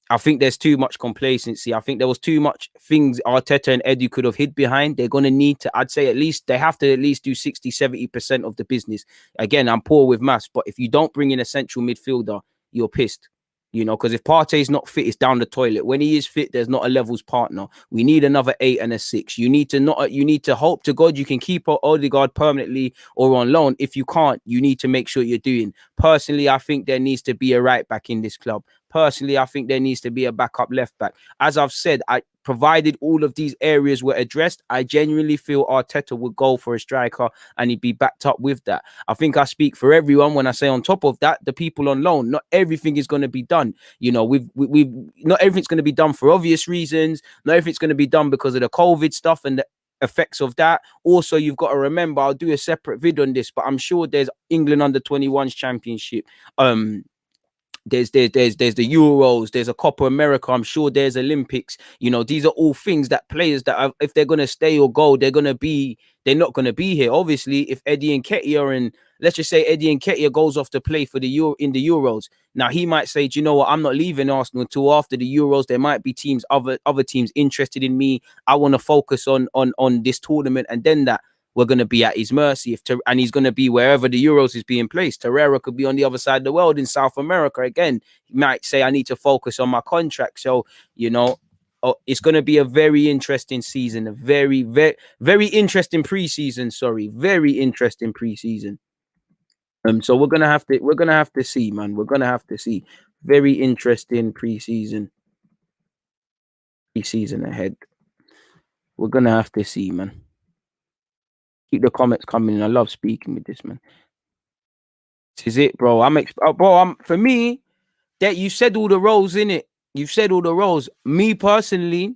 I think there's too much complacency. I think there was too much things Arteta and Edu could have hid behind. They're going to need to, I'd say they have to at least do 60, 70% of the business. Again, I'm poor with maths, but if you don't bring in a central midfielder, you're pissed. Because if Partey's not fit, it's down the toilet. When he is fit, there's not a levels partner. We need another 8 and a 6. You need to hope to God you can keep Odegaard permanently or on loan. If you can't, you need to make sure you're doing. Personally, I think there needs to be a right back in this club. Personally, I think there needs to be a backup left back. As I've said, provided all of these areas were addressed, I genuinely feel Arteta would go for a striker and he'd be backed up with that. I think I speak for everyone when I say on top of that, the people on loan, not everything is going to be done. We've not everything's going to be done for obvious reasons. Not everything's going to be done because of the COVID stuff and the effects of that. Also, you've got to remember, I'll do a separate video on this, but I'm sure there's England under 21s championship. There's the Euros, there's a Copa America, I'm sure there's Olympics. These are all things that players that if they're going to stay or go, they're not going to be here. Obviously, if Eddie Nketiah, and let's just say Eddie Nketiah goes off to play for the Euros, now he might say, do you know what, I'm not leaving Arsenal until after the Euros. There might be other teams interested in me. I want to focus on this tournament, and then that we're going to be at his mercy. And he's going to be wherever the Euros is being placed. Torreira could be on the other side of the world in South America. Again, he might say, I need to focus on my contract. So, it's going to be a very interesting season, a very, very, very interesting preseason. Very interesting preseason. So we're gonna have to see, man. We're gonna have to see. Very interesting preseason ahead. We're gonna have to see, man. Keep the comments coming in. I love speaking with this, man. This is it, bro. For me, that you said all the roles in it. You've said all the roles. Me personally,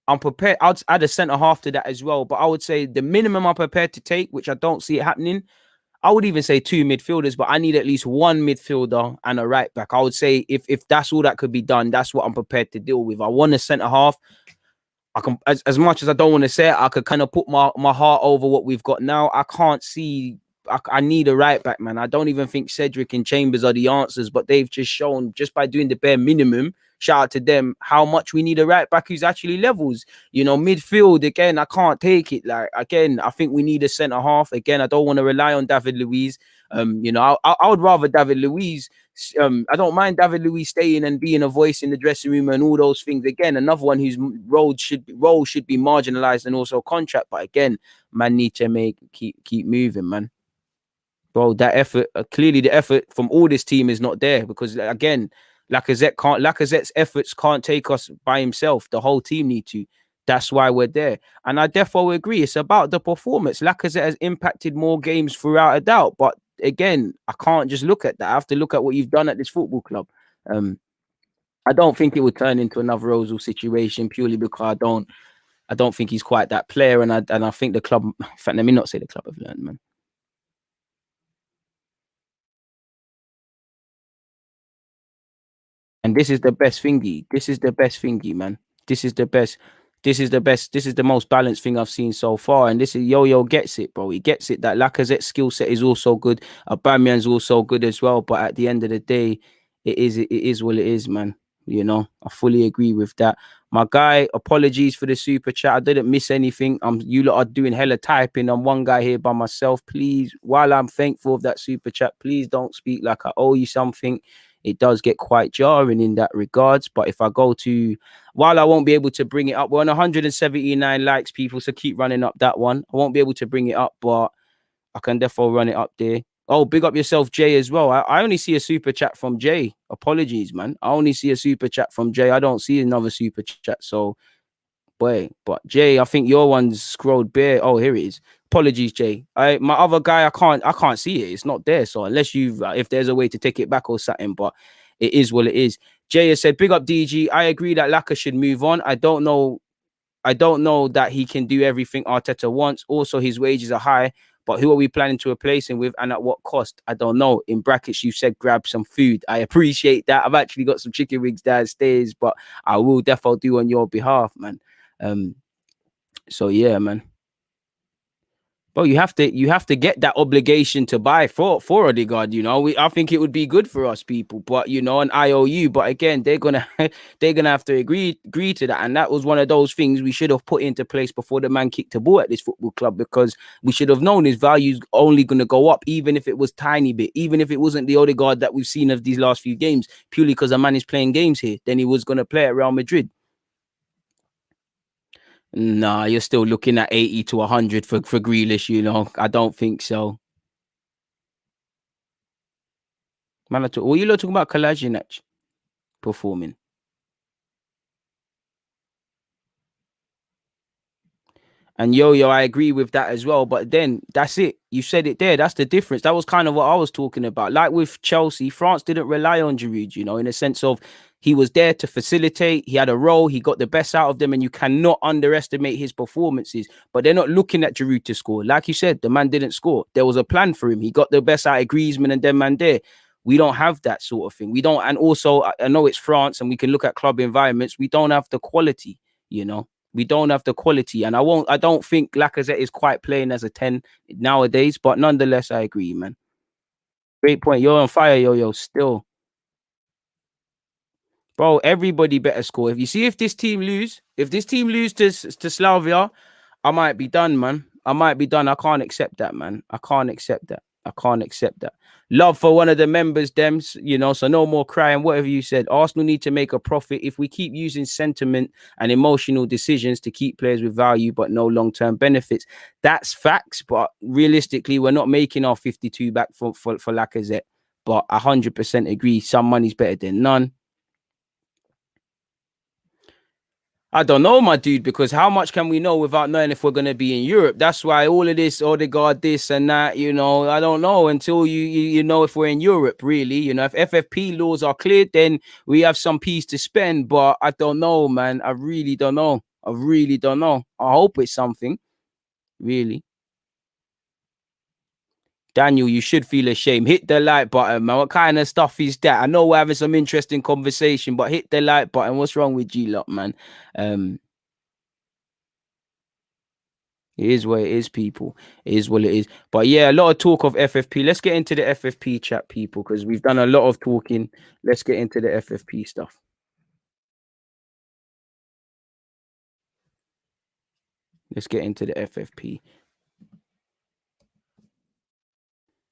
I'm prepared. I'd add a centre half to that as well. But I would say the minimum I'm prepared to take, which I don't see it happening, I would even say 2 midfielders, but I need at least 1 midfielder and a right back. I would say if that's all that could be done, that's what I'm prepared to deal with. I want a centre half. I can, as much as I don't want to say it, I could kind of put my heart over what we've got now. I can't see. I need a right back, man. I don't even think Cedric and Chambers are the answers, but they've just shown, just by doing the bare minimum, shout out to them, how much we need a right back who's actually levels. You know, midfield, again, I can't take it. Like, again, I think we need a centre half. Again, I don't want to rely on David Luiz. You know, I would rather David Luiz. I don't mind David Luiz staying and being a voice in the dressing room and all those things. Again, another one whose role should be marginalized and also contract. But again, man, need to keep moving, man. Bro, that effort, clearly the effort from all this team is not there, because again, Lacazette's efforts can't take us by himself. The whole team need to. That's why we're there. And I definitely agree. It's about the performance. Lacazette has impacted more games without a doubt. But again, I can't just look at that. I have to look at what you've done at this football club. I don't think it would turn into another Ozil situation, purely because I don't think he's quite that player. And I think the club, in fact, let me not say the club have learned, man. And this is the best thingy. This is the best thingy, man. This is the best. This is the best. This is the most balanced thing I've seen so far. And this is Yo-Yo gets it, bro. He gets it. That Lacazette's skill set is also good. Aubameyang's also good as well. But at the end of the day, it is what it is, man. You know, I fully agree with that. My guy, apologies for the super chat. I didn't miss anything. You lot are doing hella typing. I'm one guy here by myself. Please, while I'm thankful of that super chat, please don't speak like I owe you something. It does get quite jarring in that regards. But if I go to, while I won't be able to bring it up, we're on 179 likes, people, so keep running up that one. I won't be able to bring it up, but I can definitely run it up there. Oh, big up yourself, Jay, as well. I only see a super chat from Jay. Apologies, man. I only see a super chat from Jay. I don't see another super chat. So, boy, but Jay, I think your one's scrolled bare. Oh, here it is. Apologies, Jay. My other guy, I can't see it. It's not there. So unless if there's a way to take it back or something, but it is what it is. Jay has said, big up DG. I agree that Laka should move on. I don't know that he can do everything Arteta wants. Also, his wages are high. But who are we planning to replace him with, and at what cost? I don't know. In brackets, you said grab some food. I appreciate that. I've actually got some chicken wings downstairs, but I will definitely do on your behalf, man. So yeah, man. Well, you have to get that obligation to buy for Odegaard. You know, I think it would be good for us people, but you know, an IOU. But again, they're gonna have to agree to that, and that was one of those things we should have put into place before the man kicked the ball at this football club, because we should have known his value's only gonna go up, even if it was tiny bit, even if it wasn't the Odegaard that we've seen of these last few games, purely because a man is playing games here. Then he was gonna play at Real Madrid. Nah, you're still looking at 80 to 100 for Grealish, you know. I don't think so. Man, what you talking about Kolasinac performing? And Yo-Yo, I agree with that as well. But then that's it. You said it there. That's the difference. That was kind of what I was talking about. Like with Chelsea, France didn't rely on Giroud, you know, in a sense of he was there to facilitate. He had a role. He got the best out of them. And you cannot underestimate his performances. But they're not looking at Giroud to score. Like you said, the man didn't score. There was a plan for him. He got the best out of Griezmann and them man there. We don't have that sort of thing. We don't. And also, I know it's France and we can look at club environments. We don't have the quality, you know. We don't have the quality, and I don't think Lacazette is quite playing as a 10 nowadays, but nonetheless, I agree, man. Great point. You're on fire, Yo-Yo, still. Bro, everybody better score. If this team lose to Slavia, I might be done, man. I might be done. I can't accept that, man. I can't accept that. Love for one of the members, them, you know, so no more crying, whatever you said. Arsenal need to make a profit. If we keep using sentiment and emotional decisions to keep players with value but no long-term benefits, that's facts. But realistically, we're not making our 52 back for Lacazette. But 100% agree, some money's better than none. I don't know, my dude, because how much can we know without knowing if we're going to be in Europe? That's why all of this, Odegaard, this and that, you know, I don't know until you know if we're in Europe, really. You know, if FFP laws are cleared, then we have some peace to spend. But I don't know, man. I really don't know. I really don't know. I hope it's something, really. Daniel, you should feel ashamed. Hit the like button, man. What kind of stuff is that? I know we're having some interesting conversation, but hit the like button. What's wrong with you lot, man? It is what it is, people. It is what it is. But yeah, a lot of talk of FFP. Let's get into the FFP chat, people, because we've done a lot of talking. Let's get into the FFP stuff. Let's get into the FFP.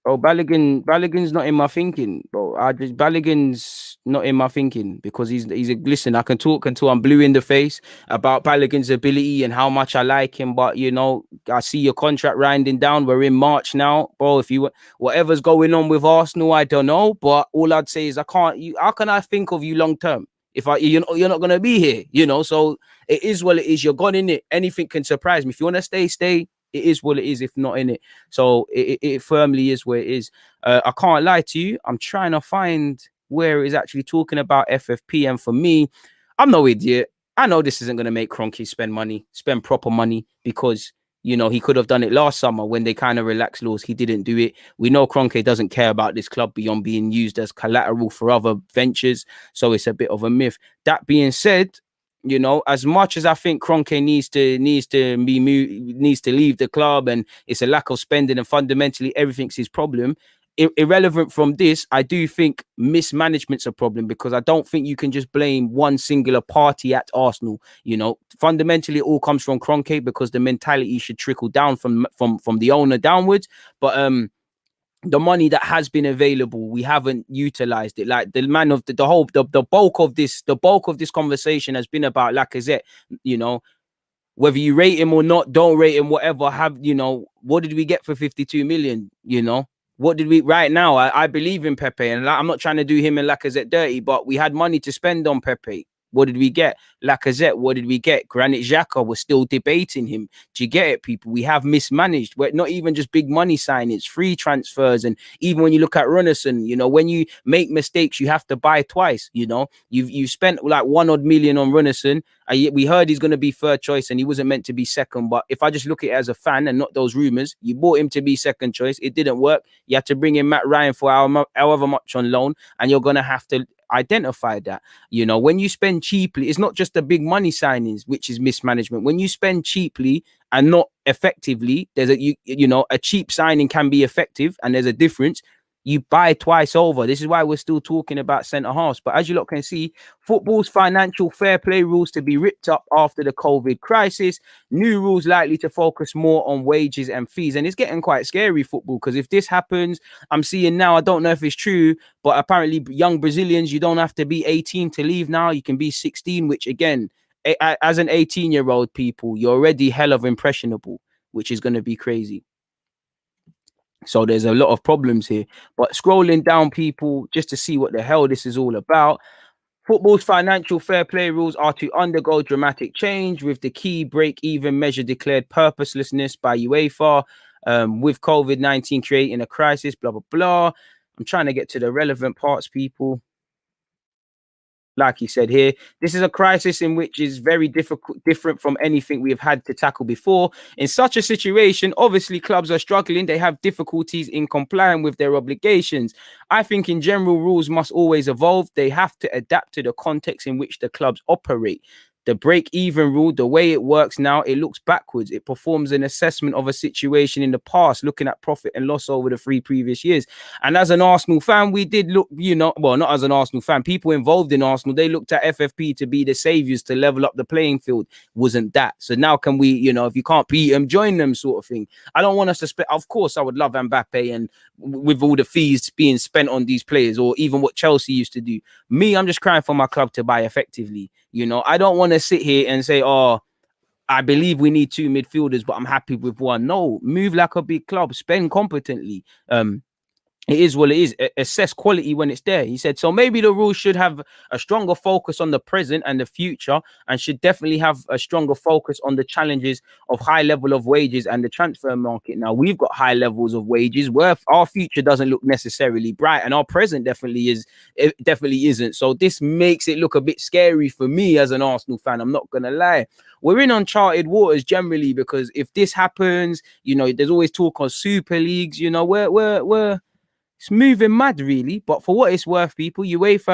Oh, Balogun's not in my thinking, bro. Balogun's not in my thinking because he's a listen. I can talk until I'm blue in the face about Balogun's ability and how much I like him, but I see your contract winding down. We're in March now, bro. If you whatever's going on with Arsenal, I don't know. But all I'd say is I can't. How can I think of you long term if you're not gonna be here? So it is what it is. You're gone in it. Anything can surprise me. If you want to stay, stay. It is what it is, if not in it. So it firmly is where it is. I can't lie to you. I'm trying to find where it's actually talking about FFP. And for me, I'm no idiot. I know this isn't going to make Kroenke spend proper money because, he could have done it last summer when they kind of relaxed laws. He didn't do it. We know Kroenke doesn't care about this club beyond being used as collateral for other ventures. So it's a bit of a myth. That being said, as much as I think Kroenke needs to leave the club, and it's a lack of spending, and fundamentally everything's his problem. Irrelevant from this, I do think mismanagement's a problem because I don't think you can just blame one singular party at Arsenal. Fundamentally it all comes from Kroenke because the mentality should trickle down from the owner downwards. But the money that has been available, we haven't utilized it. Like the man of the bulk of this conversation has been about Lacazette. Whether you rate him or not, don't rate him, whatever. What did we get for 52 million? What did we right now? I believe in Pepe, and I'm not trying to do him and Lacazette dirty, but we had money to spend on Pepe. What did we get? Lacazette, what did we get? Granit Xhaka, we're still debating him. Do you get it, people? We have mismanaged. We're not even just big money signings, free transfers. And even when you look at Runnison, when you make mistakes, you have to buy twice. You've spent like 1 odd million on Runnison. We heard he's going to be third choice and he wasn't meant to be second. But if I just look at it as a fan and not those rumors, you bought him to be second choice. It didn't work. You had to bring in Matt Ryan for however much on loan, and you're going to have to identify that. When you spend cheaply, it's not just the big money signings, which is mismanagement. When you spend cheaply and not effectively, there's a cheap signing can be effective, and there's a difference. You buy twice over. This is why we're still talking about centre halves. But as you lot can see, football's financial fair play rules to be ripped up after the COVID crisis. New rules likely to focus more on wages and fees. And it's getting quite scary, football, because if this happens, I'm seeing now, I don't know if it's true, but apparently young Brazilians, you don't have to be 18 to leave now. You can be 16, which again, as an 18-year-old, people, you're already hell of impressionable, which is going to be crazy. So there's a lot of problems here. But scrolling down, people, just to see what the hell this is all about. Football's financial fair play rules are to undergo dramatic change, with the key break-even measure declared purposelessness by UEFA, with COVID-19 creating a crisis, blah, blah, blah. I'm trying to get to the relevant parts, people. Like he said here, this is a crisis in which is very different from anything we have had to tackle before. In such a situation, obviously clubs are struggling. They have difficulties in complying with their obligations. I think in general, rules must always evolve. They have to adapt to the context in which the clubs operate. The break-even rule, the way it works now, it looks backwards. It performs an assessment of a situation in the past, looking at profit and loss over the 3 previous years. And as an Arsenal fan, we did look, well, not as an Arsenal fan, people involved in Arsenal, they looked at FFP to be the saviors to level up the playing field. Wasn't that. So now can we, if you can't beat them, join them, sort of thing. I don't want us to spend, of course, I would love Mbappe and with all the fees being spent on these players, or even what Chelsea used to do. Me, I'm just crying for my club to buy effectively. I don't want to sit here and say, oh, I believe we need 2 midfielders, but I'm happy with 1. No, move like a big club, spend competently. It is what it is. Assess quality when it's there. He said, so maybe the rules should have a stronger focus on the present and the future, and should definitely have a stronger focus on the challenges of high level of wages and the transfer market. Now, we've got high levels of wages where our future doesn't look necessarily bright, and our present definitely is. It definitely isn't. So this makes it look a bit scary for me as an Arsenal fan. I'm not going to lie. We're in uncharted waters generally, because if this happens, there's always talk of super leagues. We're it's moving mad, really. But for what it's worth, people, UEFA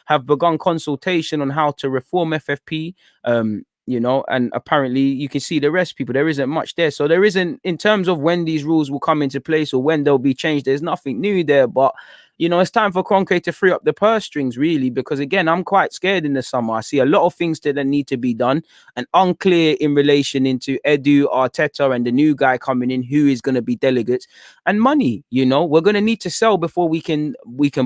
have begun consultation on how to reform FFP. And apparently you can see the rest, people. There isn't much there, so there isn't, in terms of when these rules will come into place or when they'll be changed. There's nothing new there, but it's time for Kroenke to free up the purse strings, really, because again, I'm quite scared in the summer. I see a lot of things that need to be done, and unclear in relation into Edu, Arteta, and the new guy coming in, who is going to be delegates, and money. We're going to need to sell before we can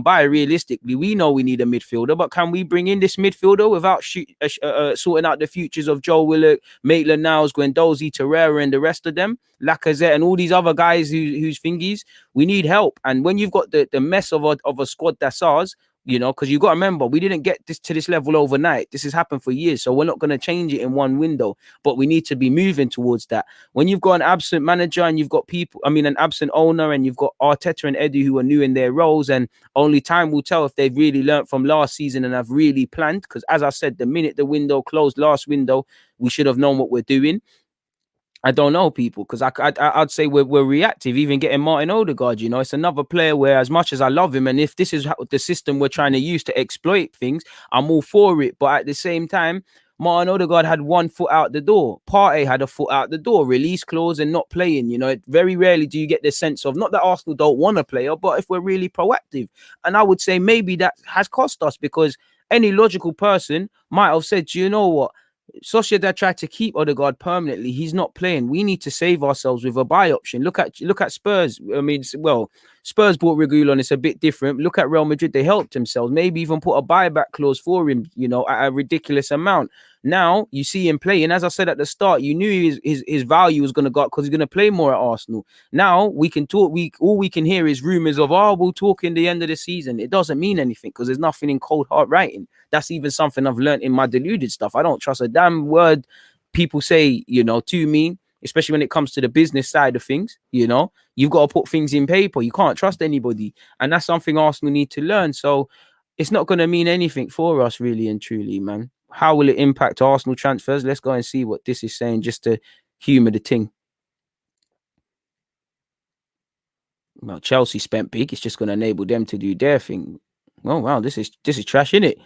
buy. Realistically, we know we need a midfielder, but can we bring in this midfielder without sorting out the futures of Joe Willock, Maitland-Niles, Guendouzi, Torreira, and the rest of them, Lacazette, and all these other guys whose thingies? We need help. And when you've got the mess of a squad that's ours, because you got to remember, we didn't get to this level overnight. This has happened for years, so we're not going to change it in one window, but we need to be moving towards that. When you've got an absent manager and you've got an absent owner, and you've got Arteta and Edu who are new in their roles, and only time will tell if they've really learned from last season and have really planned. Because as I said, the minute the window closed last window, we should have known what we're doing. I don't know, people, because I'd say we're reactive. Even getting Martin Odegaard, it's another player where, as much as I love him, and if this is the system we're trying to use to exploit things, I'm all for it. But at the same time, Martin Odegaard had one foot out the door. Partey had a foot out the door, release clause and not playing. Very rarely do you get the sense of, not that Arsenal don't want a player, but if we're really proactive. And I would say maybe that has cost us, because any logical person might have said, you know what? Sociedad tried to keep Odegaard permanently. He's not playing. We need to save ourselves with a buy option. Look at Spurs. I mean, Spurs bought Regulon. It's a bit different. Look at Real Madrid. They helped themselves. Maybe even put a buyback clause for him, at a ridiculous amount. Now you see him playing. As I said at the start, you knew his value was going to go up because he's going to play more at Arsenal. Now we can talk. All we can hear is rumors of, we'll talk in the end of the season. It doesn't mean anything, because there's nothing in cold hard writing. That's even something I've learned in my deluded stuff. I don't trust a damn word people say, to me, especially when it comes to the business side of things. You've got to put things in paper. You can't trust anybody. And that's something Arsenal need to learn. So it's not going to mean anything for us, really and truly, man. How will it impact Arsenal transfers? Let's go and see what this is saying, just to humour the thing. Well, Chelsea spent big. It's just going to enable them to do their thing. Oh, wow. This is trash, isn't it?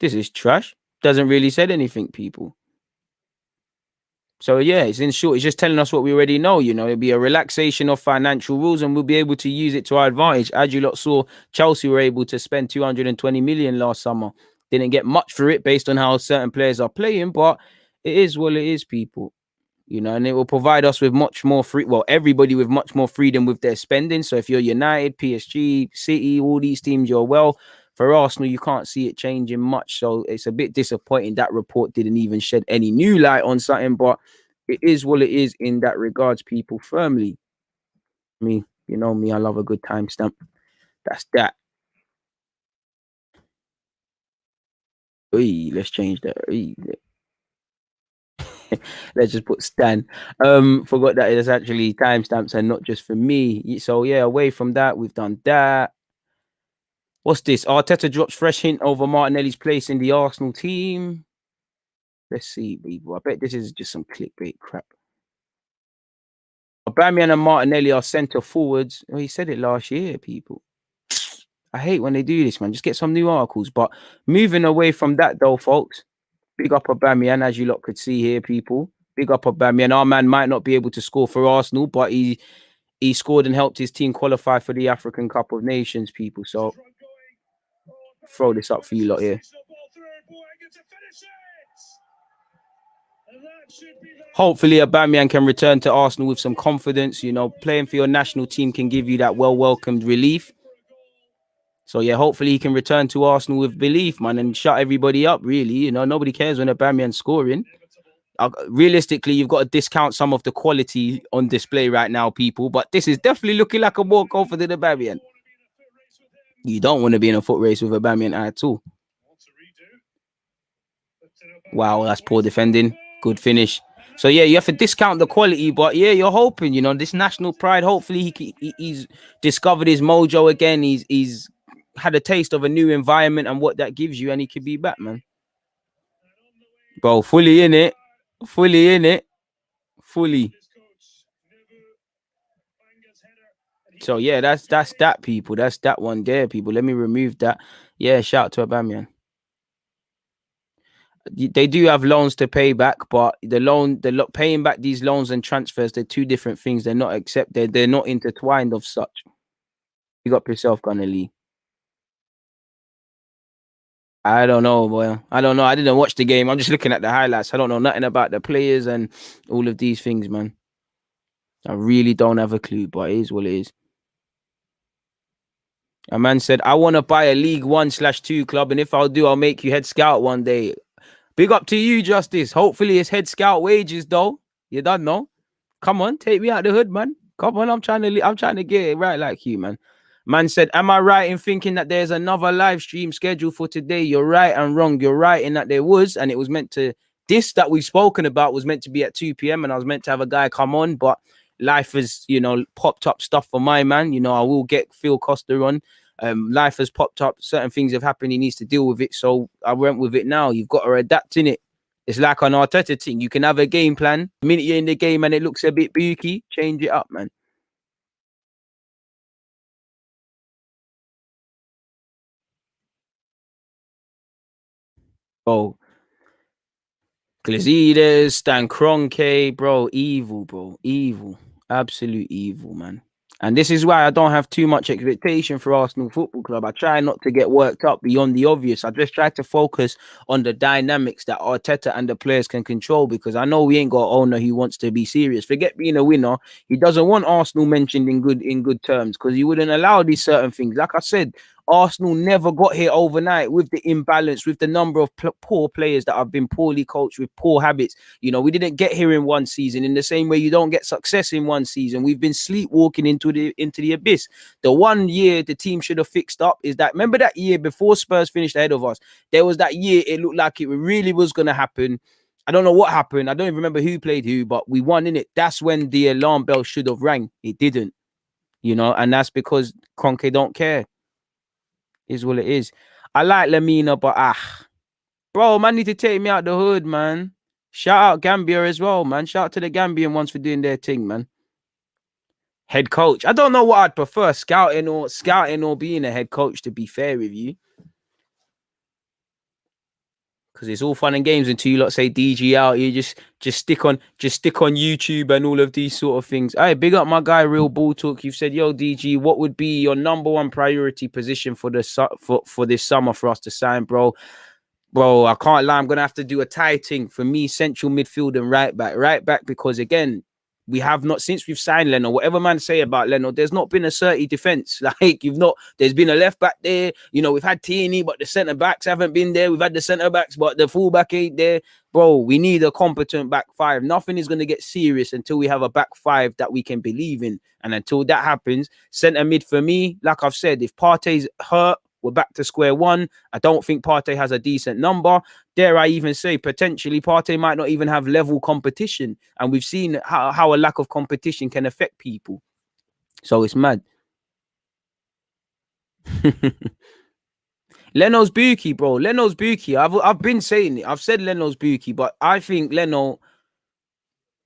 This is trash. Doesn't really say anything, people. So yeah, it's in short, it's just telling us what we already know. It'll be a relaxation of financial rules, and we'll be able to use it to our advantage. As you lot saw, Chelsea were able to spend 220 million last summer. Didn't get much for it based on how certain players are playing, but it is what it is, people. And it will provide us with much more everybody with much more freedom with their spending. So if you're United, PSG, City, all these teams, you're well. For Arsenal, you can't see it changing much. So it's a bit disappointing that report didn't even shed any new light on something, but it is what it is in that regards, people, firmly. Me, me, I love a good timestamp. That's that. Oy, let's change that. Oy. Let's just put Stan. Forgot that it's actually timestamps and not just for me. So yeah, away from that, we've done that. What's this? Arteta drops fresh hint over Martinelli's place in the Arsenal team. Let's see, people. I bet this is just some clickbait crap. Aubameyang and Martinelli are centre forwards. Oh, he said it last year, people. I hate when they do this, man. Just get some new articles. But moving away from that, though, folks. Big up Aubameyang, as you lot could see here, people. Big up Aubameyang. Our man might not be able to score for Arsenal, but he scored and helped his team qualify for the African Cup of Nations, people. So throw this up for you lot here. Hopefully Aubameyang can return to Arsenal with some confidence. Playing for your national team can give you that well-welcomed relief. So yeah, hopefully he can return to Arsenal with belief, man, and shut everybody up, really. Nobody cares when Aubameyang's scoring. realistically, you've got to discount some of the quality on display right now, people. But this is definitely looking like a more confident Aubameyang. You don't want to be in a foot race with Aubameyang at all. Wow, that's poor defending. Good finish. So yeah, you have to discount the quality, but yeah, you're hoping, this national pride. Hopefully, he's discovered his mojo again. He's had a taste of a new environment and what that gives you, and he could be back, man. Bro, fully in it, fully. So yeah, that's that, people. That's that one there, people. Let me remove that. Yeah, shout out to Aubameyang. They do have loans to pay back, but paying back these loans and transfers, they're two different things. They're not they're not intertwined of such. You got yourself, Gunner Lee. I don't know, boy. I don't know. I didn't watch the game. I'm just looking at the highlights. I don't know nothing about the players and all of these things, man. I really don't have a clue, but it is what it is. A man said, I want to buy a League 1/2 club, and if I'll do, I'll make you head scout one day. Big up to you, Justice. Hopefully it's head scout wages, though. You don't know. Come on, take me out the hood, man. Come on, I'm trying to get it right like you, man. Man said, am I right in thinking that there's another live stream scheduled for today? You're right and wrong. You're right in that there was, and it was meant to, this that we've spoken about was meant to be at 2 p.m. and I was meant to have a guy come on, but life has, popped up stuff for my man. I will get Phil Costa on. Life has popped up. Certain things have happened. He needs to deal with it. So I went with it now. You've got to adapt in it. It's like an Arteta thing. You can have a game plan. The minute you're in the game and it looks a bit booky, change it up, man. Oh, Glazides, Stan Kroenke, bro. Evil, bro. Evil. Absolute evil, man. And this is why I don't have too much expectation for Arsenal Football Club. I try not to get worked up beyond the obvious. I just try to focus on the dynamics that Arteta and the players can control, because I know we ain't got an owner who wants to be serious. Forget being a winner. He doesn't want Arsenal mentioned in good terms, because he wouldn't allow these certain things. Like I said, Arsenal never got here overnight with the imbalance, with the number of poor players that have been poorly coached with poor habits. We didn't get here in one season. In the same way, you don't get success in one season. We've been sleepwalking into the abyss. The one year the team should have fixed up is that, remember that year before Spurs finished ahead of us? There was that year it looked like it really was going to happen. I don't know what happened. I don't even remember who played who, but we won in it. That's when the alarm bell should have rang. It didn't, and that's because Kroenke don't care. Is what it is. I like Lamina, but bro, man, need to take me out the hood, man. Shout out Gambia as well, man. Shout out to the Gambian ones for doing their thing, man. Head coach. I don't know what I'd prefer, scouting or being a head coach, to be fair with you. Because it's all fun and games until you lot say DG out. You just stick on YouTube and all of these sort of things. Hey, big up my guy, Real Ball Talk. You've said, yo, DG, what would be your number one priority position for this summer for us to sign, bro? Bro, I can't lie. I'm gonna have to do a tie thing for me. Central midfield and right back, because again, we have not, since we've signed Leno, whatever man say about Leno, there's not been a sturdy defense. Like, there's been a left back there. We've had Tierney, but the centre backs haven't been there. We've had the centre backs, but the full back ain't there. Bro, we need a competent back five. Nothing is going to get serious until we have a back five that we can believe in. And until that happens, centre mid for me, like I've said, if Partey's hurt, we're back to square one. I don't think Partey has a decent number. Dare I even say, potentially, Partey might not even have level competition. And we've seen how a lack of competition can affect people. So it's mad. Leno's bookie, bro. Leno's bookie. I've been saying it. I've said Leno's bookie, but I think Leno,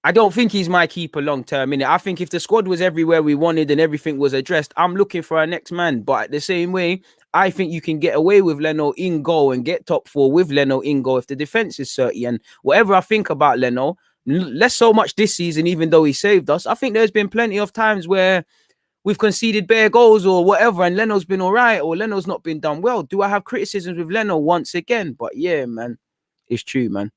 I don't think he's my keeper long term. I think if the squad was everywhere we wanted and everything was addressed, I'm looking for our next man. But at the same way, I think you can get away with Leno in goal and get top four with Leno in goal if the defense is 30. And whatever I think about Leno, less so much this season, even though he saved us, I think there's been plenty of times where we've conceded bare goals or whatever, and Leno's been all right, or Leno's not been done well. Do I have criticisms with Leno once again? But yeah, man, it's true, man.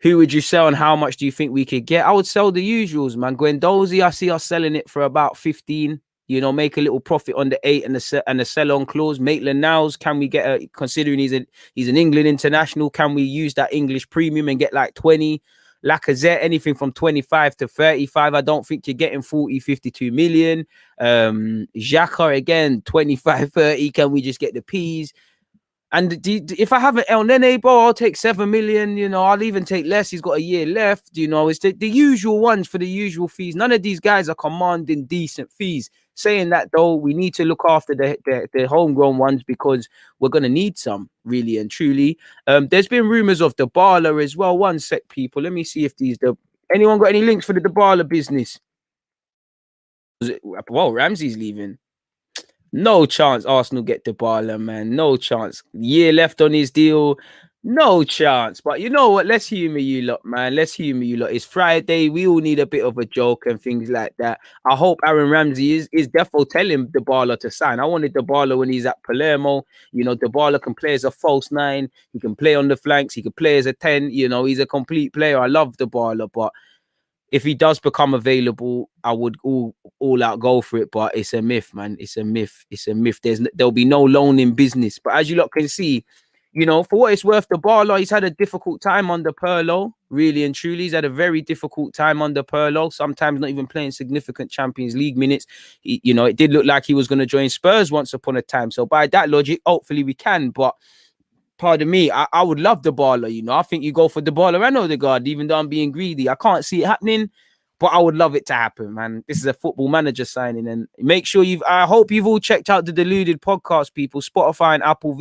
Who would you sell and how much do you think we could get? I would sell the usuals, man. Guendouzi, I see us selling it for about 15. You know, make a little profit on the 8 and the sell-on clause. Maitland-Niles, can we get considering he's an England international, can we use that English premium and get like 20? Lacazette, anything from 25 to 35. I don't think you're getting 40, 52 million. Xhaka, again, 25, 30. Can we just get the P's? And if I have an El Nene, bro, I'll take 7 million. You know, I'll even take less. He's got a year left. You know, it's the usual ones for the usual fees. None of these guys are commanding decent fees. Saying that, though, we need to look after the homegrown ones because we're going to need some, really and truly. There's been rumours of Dybala as well. One sec, people. Let me see if anyone got any links for the Dybala business? Well, Ramsey's leaving. No chance Arsenal get Dybala, man. No chance. Year left on his deal. No chance. But you know what? Let's humour you lot, man. Let's humour you lot. It's Friday. We all need a bit of a joke and things like that. I hope Aaron Ramsey is defo telling Dybala to sign. I wanted Dybala when he's at Palermo. You know, Dybala can play as a false 9. He can play on the flanks. He can play as a 10. You know, he's a complete player. I love Dybala, but if he does become available, I would all out go for it. But it's a myth, man. It's a myth. It's a myth. There'll be no loan in business. But as you lot can see, you know, for what it's worth, Dybala, he's had a difficult time under Pirlo, really and truly. He's had a very difficult time under Pirlo, sometimes not even playing significant Champions League minutes. You know, it did look like he was going to join Spurs once upon a time. So by that logic, hopefully we can. But pardon me, I would love Dybala, you know. I think you go for Dybala and Odegaard, even though I'm being greedy. I can't see it happening, but I would love it to happen, man. This is a Football Manager signing, and make sure I hope you've all checked out the Deluded podcast, people. Spotify and Apple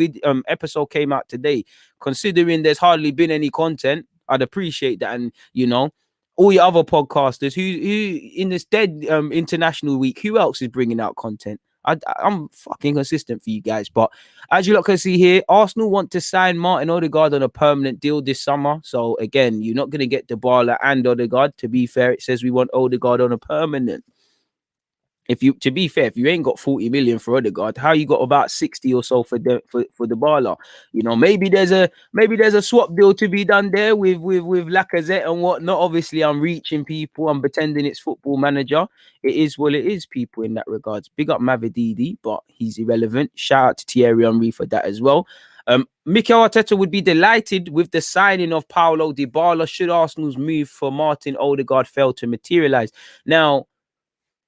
episode came out today. Considering there's hardly been any content, I'd appreciate that. And, you know, all your other podcasters who in this dead international week, who else is bringing out content? I'm fucking consistent for you guys. But as you lot can see here, Arsenal want to sign Martin Odegaard on a permanent deal this summer. So again, you're not going to get Dybala and Odegaard. To be fair, it says we want Odegaard on a permanent. To be fair, if you ain't got 40 million for Odegaard, how you got about 60 or so for Dybala? You know, maybe there's a swap deal to be done there with Lacazette and whatnot. Obviously, I'm reaching people. I'm pretending it's Football Manager. It is what it is, people, in that regards. Big up Mavididi, but he's irrelevant. Shout out to Thierry Henry for that as well. Mikel Arteta would be delighted with the signing of Paulo Dybala should Arsenal's move for Martin Odegaard fail to materialise. Now,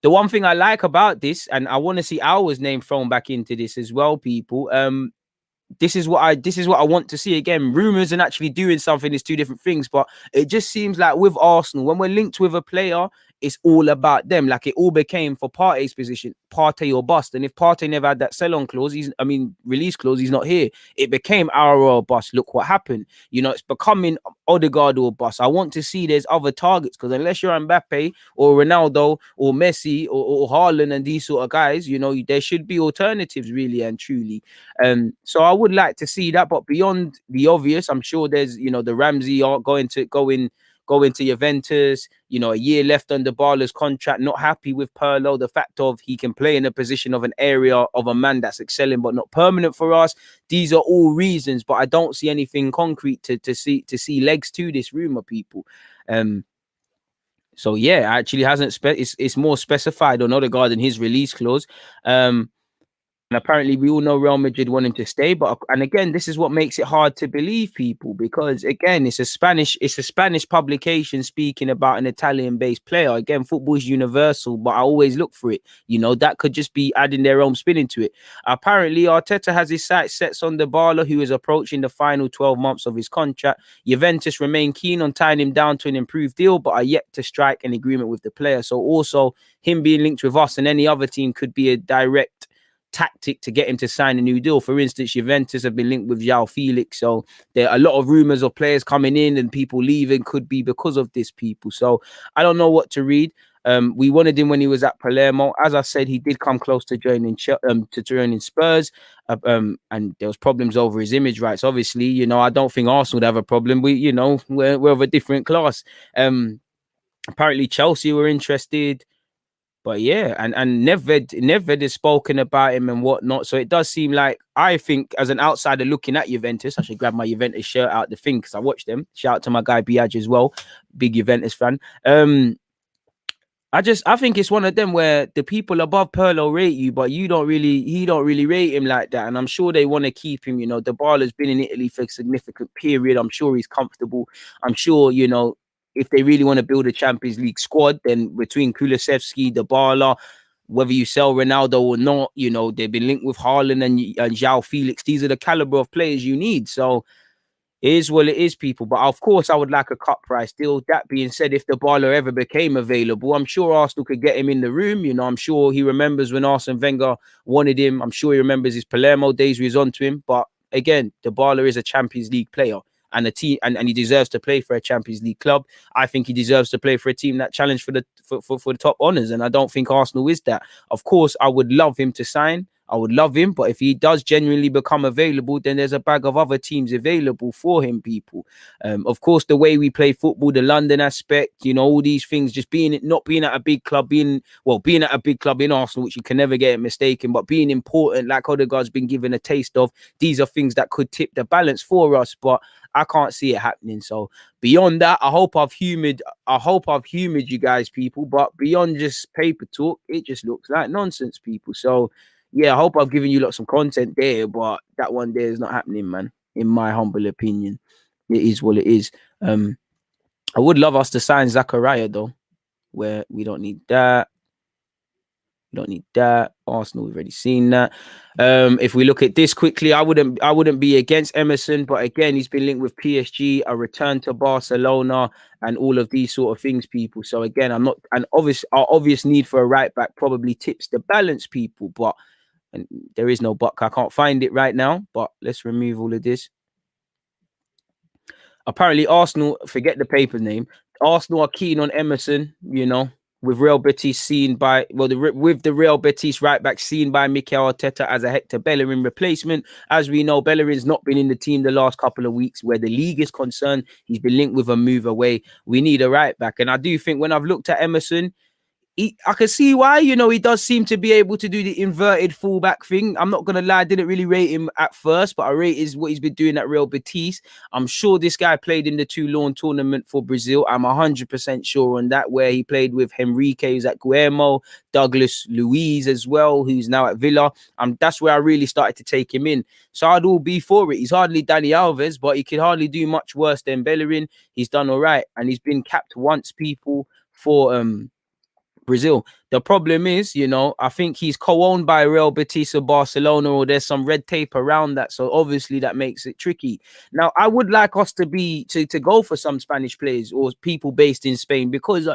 the one thing I like about this, and I want to see our name thrown back into this as well, people. This is what I want to see again. Rumors and actually doing something is two different things, but it just seems like with Arsenal, when we're linked with a player, it's all about them. Like it all became for Partey's position, Partey or bust. And if Partey never had that sell-on clause, release clause, he's not here. It became our or bust. Look what happened. You know, it's becoming Odegaard or bust. I want to see there's other targets, because unless you're Mbappe or Ronaldo or Messi or Haaland and these sort of guys, you know, there should be alternatives, really and truly. So I would like to see that, but beyond the obvious, I'm sure there's, you know, the Ramsey are going to go into Juventus, you know, a year left on Dybala's contract, not happy with Pirlo, the fact of he can play in a position of an area of a man that's excelling but not permanent for us. These are all reasons, but I don't see anything concrete to see legs to this rumor, people. So yeah, actually hasn't it's more specified on Odegaard than his release clause. And apparently we all know Real Madrid want him to stay. And again, this is what makes it hard to believe, people, because again, it's a Spanish publication speaking about an Italian-based player. Again, football is universal, but I always look for it. You know, that could just be adding their own spin into it. Apparently, Arteta has his sights set on Dybala, who is approaching the final 12 months of his contract. Juventus remain keen on tying him down to an improved deal, but are yet to strike an agreement with the player. So also, him being linked with us and any other team could be a direct tactic to get him to sign a new deal. For instance, Juventus have been linked with João Felix, so there are a lot of rumors of players coming in and people leaving could be because of this, people. So I don't know what to read. We wanted him when he was at Palermo. As I said, he did come close to joining Spurs, and there was problems over his image rights. Obviously, you know, I don't think Arsenal would have a problem. We're of a different class. Apparently Chelsea were interested. But yeah, and Nedved has spoken about him and whatnot. So it does seem like, I think, as an outsider looking at Juventus, I should grab my Juventus shirt out the thing because I watched them. Shout out to my guy Biaggi as well, big Juventus fan. I think it's one of them where the people above Perlo rate you, but he don't really rate him like that. And I'm sure they want to keep him. Dybala's been in Italy for a significant period. I'm sure he's comfortable. I'm sure, if they really want to build a Champions League squad, then between Kulusevski, Dybala, whether you sell Ronaldo or not, they've been linked with Haaland and João Felix. These are the caliber of players you need. So it is what it is, people. But of course, I would like a cut price deal. That being said, if Dybala ever became available, I'm sure Arsenal could get him in the room. I'm sure he remembers when Arsene Wenger wanted him. I'm sure he remembers his Palermo days where he was onto him. But again, Dybala is a Champions League player and a team, and he deserves to play for a Champions League club. I think he deserves to play for a team that challenged for the top honours, and I don't think Arsenal is that. Of course, I would love him to sign. I would love him, but if he does genuinely become available, then there's a bag of other teams available for him, people. Of course, the way we play football, the London aspect, all these things, just not being at a big club, being at a big club in Arsenal, which you can never get mistaken, but being important, like Odegaard's been given a taste of, these are things that could tip the balance for us, but I can't see it happening. So beyond that, I hope I've humored you guys, people, but beyond just paper talk, it just looks like nonsense, people. So yeah, I hope I've given you lots of content there, but that one there is not happening, man. In my humble opinion, it is what it is. I would love us to sign Zakaria though, where we don't need that. We don't need that. Arsenal, we've already seen that. If we look at this quickly, I wouldn't be against Emerson, but again, he's been linked with PSG, a return to Barcelona, and all of these sort of things, people. So again, our obvious need for a right back probably tips the balance, people, but. And there is no but. I can't find it right now, but let's remove all of this. Apparently, Arsenal, forget the paper name. Arsenal are keen on Emerson, with Real Betis with the Real Betis right back seen by Mikel Arteta as a Hector Bellerin replacement. As we know, Bellerin's not been in the team the last couple of weeks where the league is concerned. He's been linked with a move away. We need a right back. And I do think when I've looked at Emerson, I can see why, he does seem to be able to do the inverted fullback thing. I'm not going to lie, I didn't really rate him at first, but I rate what he's been doing at Real Betis. I'm sure this guy played in the Toulon tournament for Brazil. I'm 100% sure on that, where he played with Henrique, who's at Guillermo, Douglas Luiz as well, who's now at Villa. That's where I really started to take him in. So I'd all be for it. He's hardly Dani Alves, but he could hardly do much worse than Bellerin. He's done all right, and he's been capped once, people, for Brazil. The problem is, I think he's co-owned by Real Betis or Barcelona, or there's some red tape around that. So obviously that makes it tricky. Now, I would like us to go for some Spanish players or people based in Spain, because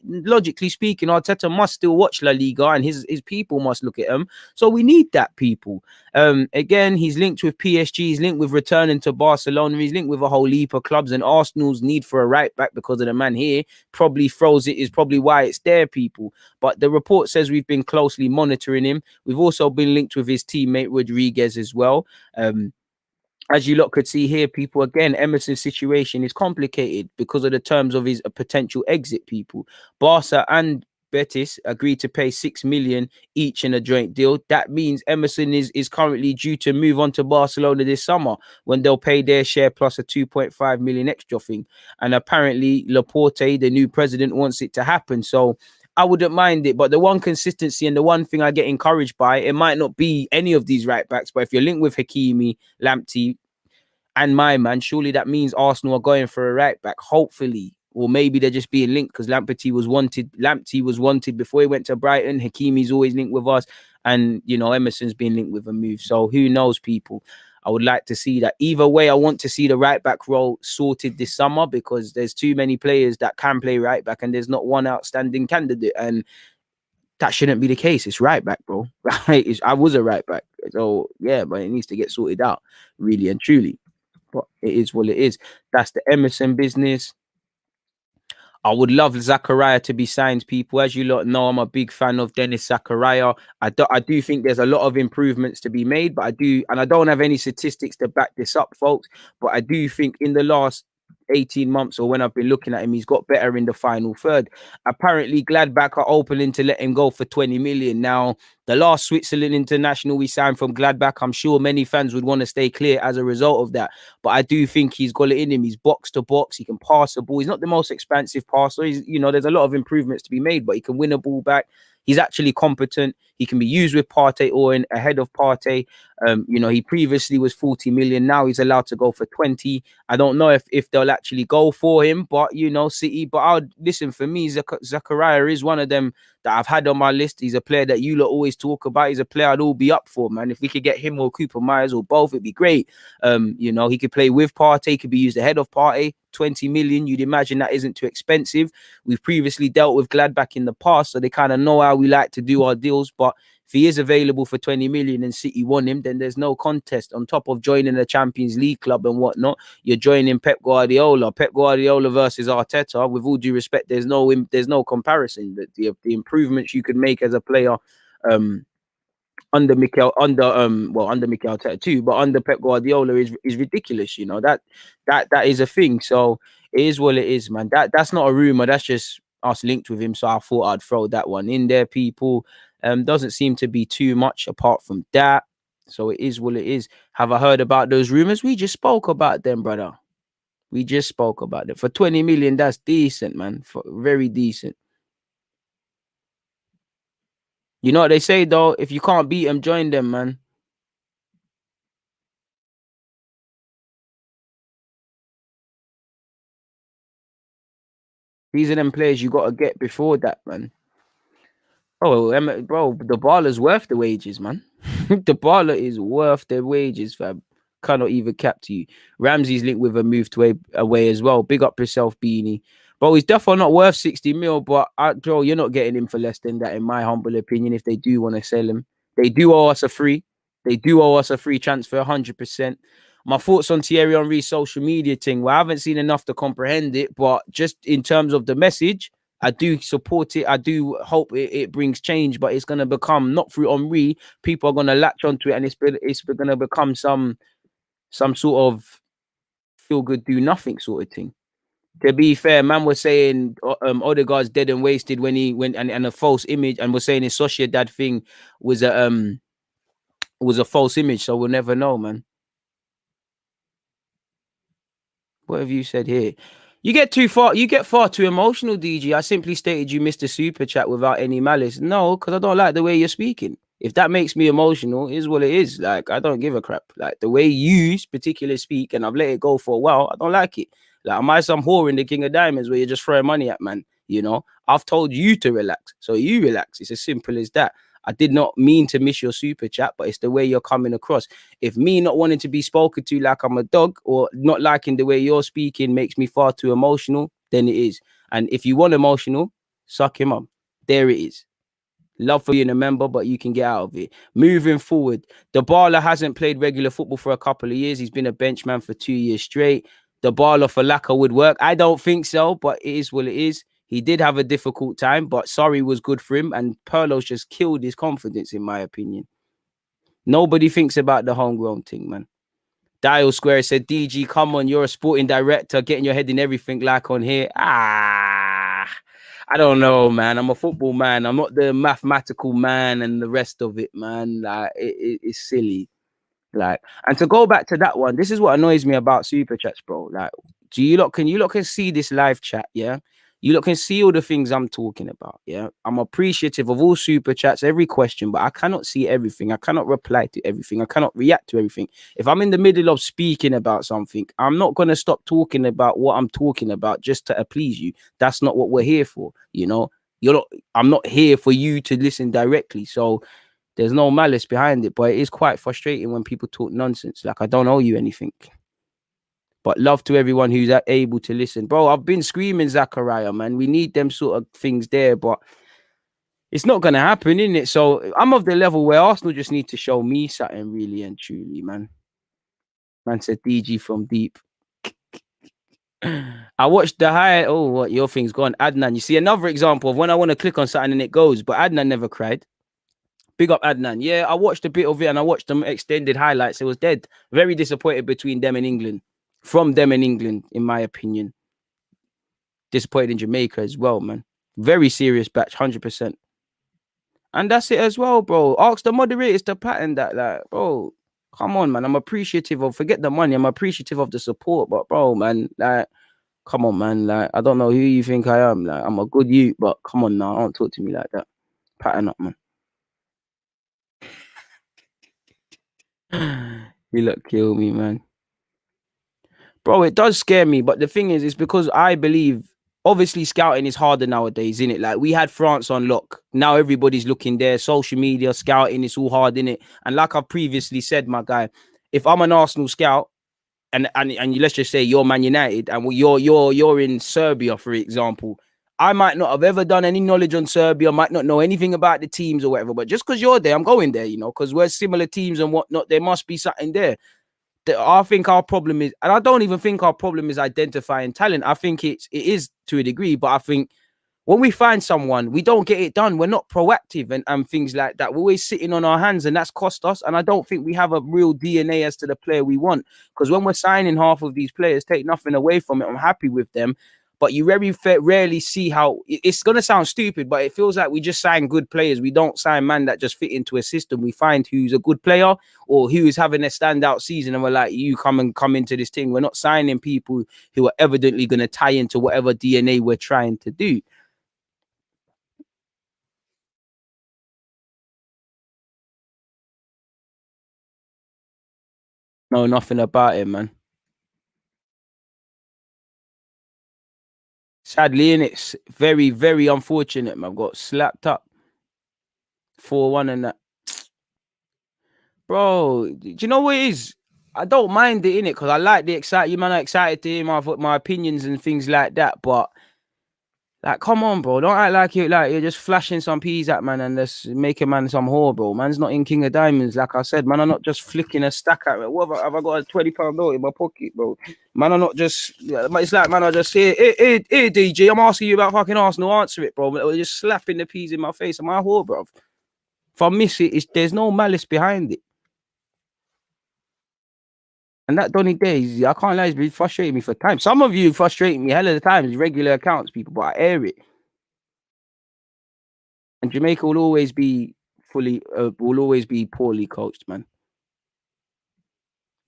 logically speaking, Arteta must still watch La Liga and his people must look at him. So we need that, people. Again, he's linked with PSG, he's linked with returning to Barcelona, he's linked with a whole heap of clubs, and Arsenal's need for a right back because of the man here probably froze it, is probably why it's there, people. But the report says we've been closely monitoring him. We've also been linked with his teammate Rodriguez as well. As you lot could see here, people, again, Emerson's situation is complicated because of the terms of his potential exit, people. Barca and Betis agreed to pay 6 million each in a joint deal. That means Emerson is currently due to move on to Barcelona this summer, when they'll pay their share plus a 2.5 million extra thing. And apparently Laporte, the new president, wants it to happen. So I wouldn't mind it, but the one consistency and the one thing I get encouraged by, it might not be any of these right backs, but if you're linked with Hakimi, Lamptey, and my man, surely that means Arsenal are going for a right back, hopefully. Or maybe they're just being linked because Lamptey was wanted before he went to Brighton. Hakimi's always linked with us, and Emerson's been linked with a move. So who knows, people? I would like to see that. Either way, I want to see the right back role sorted this summer, because there's too many players that can play right back and there's not one outstanding candidate, and that shouldn't be the case. It's right back, bro. Right? I was a right back. So yeah, but it needs to get sorted out, really and truly. But it is what it is. That's the Emerson business. I would love Zakaria to be signed, people. As you lot know, I'm a big fan of Dennis Zakaria. I do think there's a lot of improvements to be made, but I don't have any statistics to back this up, folks. But I do think in the last 18 months, or when I've been looking at him, he's got better in the final third. Apparently, Gladbach are opening to let him go for 20 million. Now, the last Switzerland international we signed from Gladbach, I'm sure many fans would want to stay clear as a result of that. But I do think he's got it in him. He's box to box. He can pass the ball. He's not the most expansive passer. He's, there's a lot of improvements to be made, but he can win a ball back. He's actually competent. He can be used with Partey or ahead of Partey. He previously was 40 million. Now he's allowed to go for 20. I don't know if they'll actually go for him, but City. But listen, for me, Zakaria is one of them that I've had on my list. He's a player that you lot always talk about. He's a player I'd all be up for, man. If we could get him or Cooper Myers or both, it'd be great. He could play with Partey, could be used ahead of Partey. 20 million, you'd imagine that isn't too expensive. We've previously dealt with Gladbach in the past, so they kind of know how we like to do our deals. But if he is available for 20 million and City want him, then there's no contest. On top of joining a Champions League club and whatnot, you're joining Pep Guardiola. Pep Guardiola versus Arteta. With all due respect, there's no comparison. The improvements you could make as a player, under Mikel Arteta too, but under Pep Guardiola is ridiculous. That is a thing. So it is what it is, man. That's not a rumor. That's just us linked with him. So I thought I'd throw that one in there, people. Doesn't seem to be too much apart from that. So it is what it is. Have I heard about those rumors? We just spoke about them, brother. We just spoke about them. For 20 million, that's decent, man. Very decent. You know what they say, though? If you can't beat them, join them, man. These are them players you got to get before that, man. Oh, bro, Dybala's worth the wages, man. Dybala is worth the wages, fam. Cannot even cap to you. Ramsey's linked with a move to away as well. Big up yourself, Beanie. Bro, he's definitely not worth 60 mil, but bro, you're not getting him for less than that, in my humble opinion, if they do want to sell him. They do owe us a free. They do owe us a free transfer, 100%. My thoughts on Thierry Henry's social media thing, well, I haven't seen enough to comprehend it, but just in terms of the message, I do support it. I do hope it brings change, but it's going to become, not through Henry, people are going to latch onto it, and it's going to become some sort of feel good, do nothing sort of thing. To be fair, man was saying Odegaard's dead and wasted when he went and a false image, and was saying his Sociedad thing was a false image. So we'll never know, man. What have you said here? You get far too emotional, DG. I simply stated you missed a super chat without any malice. No, because I don't like the way you're speaking. If that makes me emotional, is what it is. Like, I don't give a crap. Like, the way you particularly speak, and I've let it go for a while, I don't like it. Like, am I some whore in the King of Diamonds where you're just throwing money at, man? I've told you to relax, so you relax. It's as simple as that. I did not mean to miss your super chat, but it's the way you're coming across. If me not wanting to be spoken to like I'm a dog, or not liking the way you're speaking makes me far too emotional, then it is. And if you want emotional, suck him up. There it is. Love for being a member, but you can get out of it. Moving forward, Dybala hasn't played regular football for a couple of years. He's been a benchman for 2 years straight. Dybala for Laka would work. I don't think so, but it is what it is. He did have a difficult time, but sorry was good for him. And Pirlo's just killed his confidence, in my opinion. Nobody thinks about the homegrown thing, man. Dial Square said, DG, come on, you're a sporting director, getting your head in everything like on here. I don't know, man. I'm a football man. I'm not the mathematical man and the rest of it, man. Like, it's silly. Like, and to go back to that one, this is what annoys me about super chats, bro. Like, can you lot can see this live chat, yeah? You lot can see all the things I'm talking about, yeah? I'm appreciative of all super chats, every question, but I cannot see everything. I cannot reply to everything. I cannot react to everything. If I'm in the middle of speaking about something, I'm not going to stop talking about what I'm talking about just to please you. That's not what we're here for, I'm not here for you to listen directly. So there's no malice behind it, but it is quite frustrating when people talk nonsense. Like, I don't owe you anything. But love to everyone who's able to listen. Bro, I've been screaming Zakaria, man. We need them sort of things there, but it's not going to happen, innit? So I'm of the level where Arsenal just need to show me something really and truly, man. Man said DG from deep. I watched the high. Oh, what? Your thing's gone. Adnan. You see another example of when I want to click on something and it goes, but Adnan never cried. Big up Adnan. Yeah, I watched a bit of it and I watched them extended highlights. It was dead. Very disappointed between them and England. from them in England, in my opinion. Disappointed in Jamaica as well, man. Very serious batch, 100%. And that's it as well, bro. Ask the moderators to pattern that, like, bro. Come on, man. I'm appreciative of, forget the money. I'm appreciative of the support, but bro, man, like, come on, man. Like, I don't know who you think I am. Like, I'm a good youth, but come on now. Don't talk to me like that. Pattern up, man. You look kill me, man. Bro, it does scare me, but the thing is, it's because I believe obviously scouting is harder nowadays, innit? Like we had France on lock. Now everybody's looking there. Social media, scouting, it's all hard, innit? And like I've previously said, my guy, if I'm an Arsenal scout and let's just say you're Man United and you're in Serbia, for example, I might not have ever done any knowledge on Serbia, might not know anything about the teams or whatever, but just because you're there, I'm going there, you know, because we're similar teams and whatnot, there must be something there. I think our problem is, and I don't even think our problem is identifying talent. I think it is to a degree, but I think when we find someone, we don't get it done. We're not proactive and things like that. We're always sitting on our hands, and that's cost us. And I don't think we have a real DNA as to the player we want. Because when we're signing half of these players, take nothing away from it. I'm happy with them. But you rarely see how it's going to sound stupid, but it feels like we just sign good players. We don't sign man that just fit into a system. We find who's a good player or who is having a standout season, and we're like, you come into this thing. We're not signing people who are evidently going to tie into whatever DNA we're trying to do. Know nothing about it, man. Sadly, and it's very, very unfortunate, man. I've got slapped up 4-1 and that. Bro, do you know what it is? I don't mind it, innit? Because I like the excitement. You man are excited to hear my opinions and things like that. But like, come on, bro. Don't act like you're just flashing some peas at man and just make a man some whore, bro. Man's not in King of Diamonds, like I said. Man, I'm not just flicking a stack at me. What have I got a £20 note in my pocket, bro? Man, I'm not just. It's like, man, I just say, hey, DJ, I'm asking you about fucking Arsenal. Answer it, bro. But just slapping the peas in my face. Am I a whore, bro? If I miss it, there's no malice behind it. And that Donny Days, I can't lie, it's been frustrating me for time. Some of you frustrate me hell of the times, regular accounts, people, but I air it. And Jamaica will always be poorly coached, man.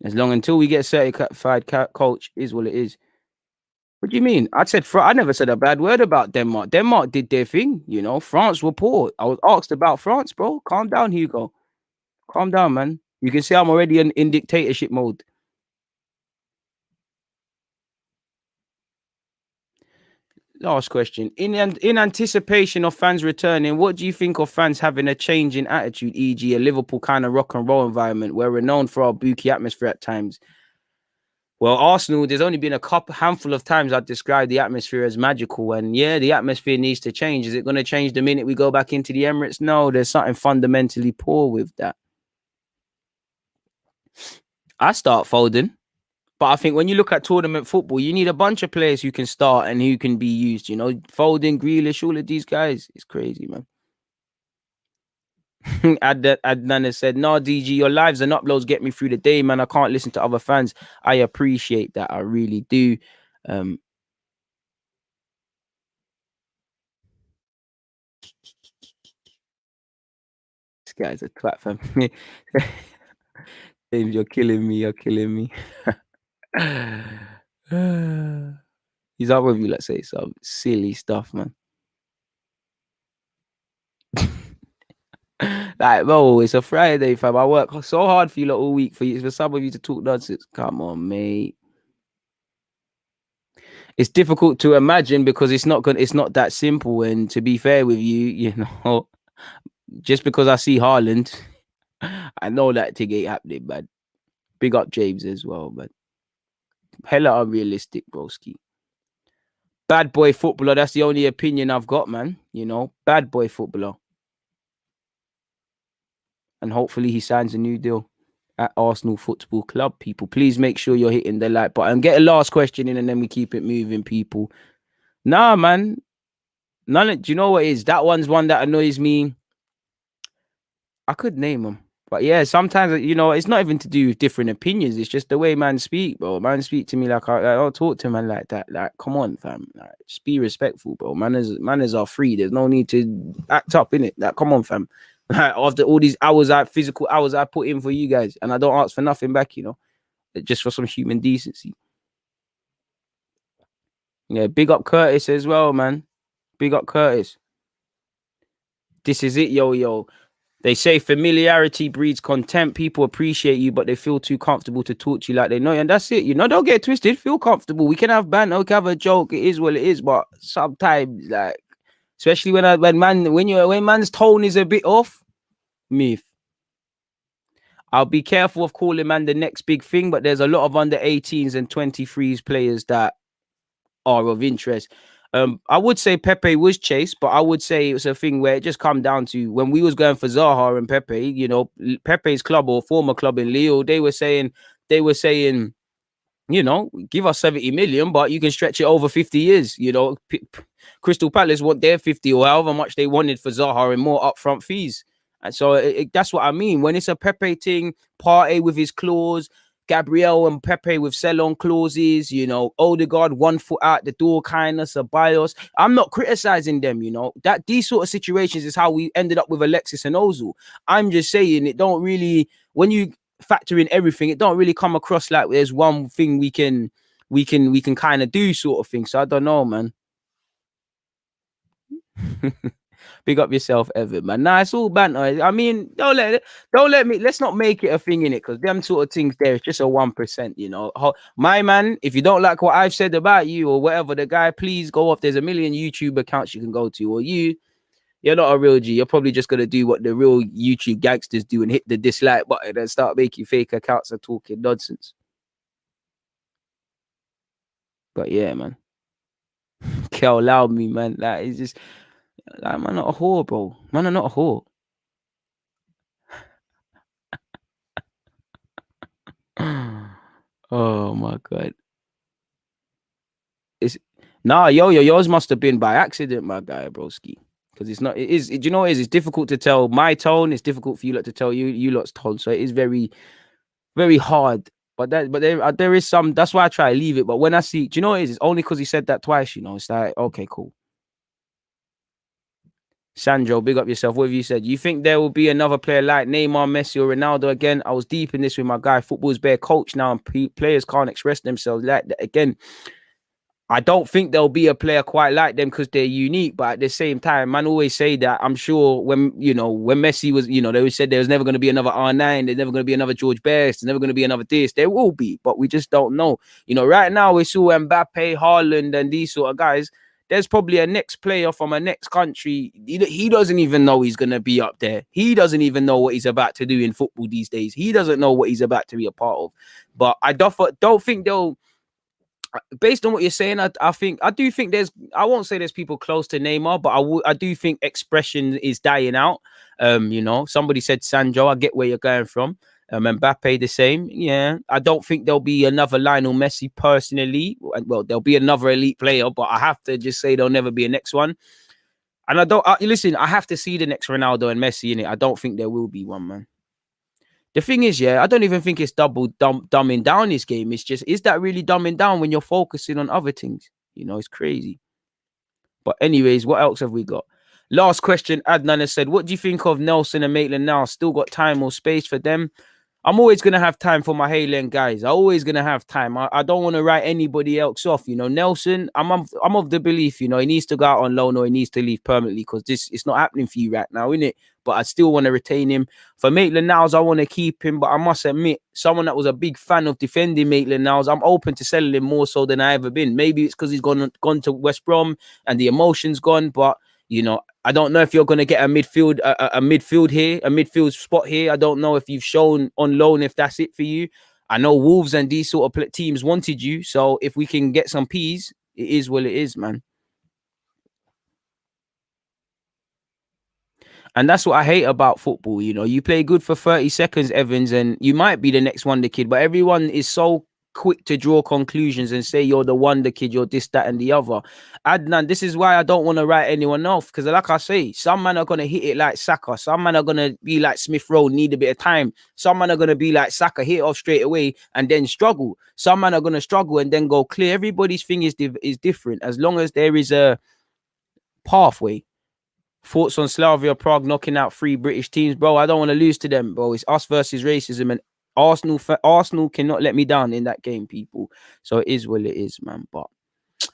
As long until we get a certified coach, is what it is. What do you mean? I never said a bad word about Denmark. Denmark did their thing, you know. France were poor. I was asked about France, bro. Calm down, Hugo. Calm down, man. You can see I'm already in dictatorship mode. Last question. In anticipation of fans returning, what do you think of fans having a change in attitude, e.g. a Liverpool kind of rock and roll environment where we're known for our bookie atmosphere at times? Well, Arsenal, there's only been a handful of times I've described the atmosphere as magical. And yeah, the atmosphere needs to change. Is it going to change the minute we go back into the Emirates? No, there's something fundamentally poor with that. I start Foden. But I think when you look at tournament football, you need a bunch of players who can start and who can be used. You know, Foden, Grealish, all of these guys. It's crazy, man. Adnan has said, no, DG, your lives and uploads get me through the day, man. I can't listen to other fans. I appreciate that. I really do. This guy's a twat, fam. James, you're killing me. You're killing me. He's up with you, let's say, some silly stuff, man. Like, bro, it's a Friday, fam. I work so hard for you all week for some of you to talk nonsense. Come on, mate. It's difficult to imagine because it's not that simple. And to be fair with you, you know, just because I see Haaland, I know that thing ain't happening, man. Big up James as well, man. Hella unrealistic, broski. Bad boy footballer, that's the only opinion I've got, man. You know, bad boy footballer. And hopefully he signs a new deal at Arsenal Football Club, people. Please make sure you're hitting the like button. Get a last question in and then we keep it moving, people. Nah, man. Do you know what it is? That one's one that annoys me. I could name them. But yeah, sometimes it's not even to do with different opinions. It's just the way man speak, bro. Man speak to me like I don't talk to man like that. Like, come on, fam. Like, just be respectful, bro. Manners are free. There's no need to act up in it. Like, come on, fam. Like, after all these physical hours I put in for you guys, and I don't ask for nothing back, just for some human decency. Yeah, big up Curtis as well, man. Big up Curtis. This is it, yo. They say familiarity breeds contempt. People appreciate you, but they feel too comfortable to talk to you like they know you. And that's it. Don't get twisted. Feel comfortable. We can have banter. We can have a joke. It is what it is. But sometimes, like, especially when man's tone is a bit off, myth. I'll be careful of calling man the next big thing, but there's a lot of under 18s and 23s players that are of interest. I would say Pepe was chased, but I would say it was a thing where it just come down to when we was going for Zaha and Pepe, Pepe's club or former club in Lille, they were saying, give us 70 million, but you can stretch it over 50 years. Crystal Palace want their 50 or however much they wanted for Zaha and more upfront fees. And so that's what I mean. When it's a Pepe thing, Partey with his clause, Gabriel and Pepe with sell-on clauses, Odegaard 1 foot out the door kind of Ceballos. I'm not criticizing them, that these sort of situations is how we ended up with Alexis and Ozil. I'm just saying it don't really, when you factor in everything, it don't really come across like there's one thing we can kind of do sort of thing. So I don't know, man. Big up yourself, Evan, man. Nah, it's all banter. I mean, let's not make it a thing in it, because them sort of things there is just a 1%, My man, if you don't like what I've said about you or whatever, the guy, please go off. There's a million YouTube accounts you can go to, or you're not a real G. You're probably just gonna do what the real YouTube gangsters do and hit the dislike button and start making fake accounts and talking nonsense. But yeah, man. Kel allowed me, man. Like, it's just like, man, not a whore, bro. Man, I'm not a whore. Oh my god. Yours must have been by accident, my guy, broski. Because it's not, do you know what it is? It's difficult to tell my tone. It's difficult for you lot to tell you lot's tone. So it is very, very hard. But there is some, that's why I try to leave it. But when I see, do you know what it is? It's only because he said that twice, it's like, okay, cool. Sandro, big up yourself. What have you said? You think there will be another player like Neymar, Messi, or Ronaldo again? I was deep in this with my guy. Football's bare coach now, and players can't express themselves like that. Again, I don't think there'll be a player quite like them because they're unique. But at the same time, man always say that. I'm sure when Messi was, they always said there was never going to be another R9. There's never going to be another George Best. There's never going to be another this. There will be, but we just don't know. Right now we saw Mbappe, Haaland, and these sort of guys. There's probably a next player from a next country. He doesn't even know he's going to be up there. He doesn't even know what he's about to do in football these days. He doesn't know what he's about to be a part of. But I don't think they'll, based on what you're saying, I do think I won't say there's people close to Neymar, but I do think expression is dying out. Somebody said Sancho. I get where you're going from. Mbappe the same. Yeah, I don't think there'll be another Lionel Messi personally. Well, there'll be another elite player, but I have to just say there'll never be a next one. And listen, I have to see the next Ronaldo and Messi in it. I don't think there will be one, man. The thing is, I don't even think it's dumbing down this game. It's just, is that really dumbing down when you're focusing on other things? It's crazy. But anyways, what else have we got? Last question, Adnan has said, what do you think of Nelson and Maitland now? Still got time or space for them? I'm always going to have time for my Haaland guys. I'm always going to have time. I don't want to write anybody else off. Nelson, I'm of the belief, he needs to go out on loan or he needs to leave permanently because it's not happening for you right now, innit? But I still want to retain him. For Maitland-Niles, I want to keep him. But I must admit, someone that was a big fan of defending Maitland-Niles, I'm open to selling him more so than I ever been. Maybe it's because he's gone to West Brom and the emotion's gone. But, I don't know if you're going to get a midfield spot here. I don't know if you've shown on loan if that's it for you. I know Wolves and these sort of teams wanted you. So if we can get some P's, it is what it is, man. And that's what I hate about football. You play good for 30 seconds, Evans, and you might be the next wonder kid, but everyone is so quick to draw conclusions and say you're the wonder kid, you're this, that, and the other. Adnan, this is why I don't want to write anyone off, because like I say, some men are going to hit it like Saka, some men are going to be like Smith Rowe, need a bit of time, some men are going to be like Saka, hit it off straight away and then struggle, some men are going to struggle and then go clear. Everybody's thing is different, as long as there is a pathway. Thoughts on Slavia Prague knocking out 3 British teams, bro? I don't want to lose to them, bro. It's us versus racism, and Arsenal cannot let me down in that game, people. So it is what it is, man. But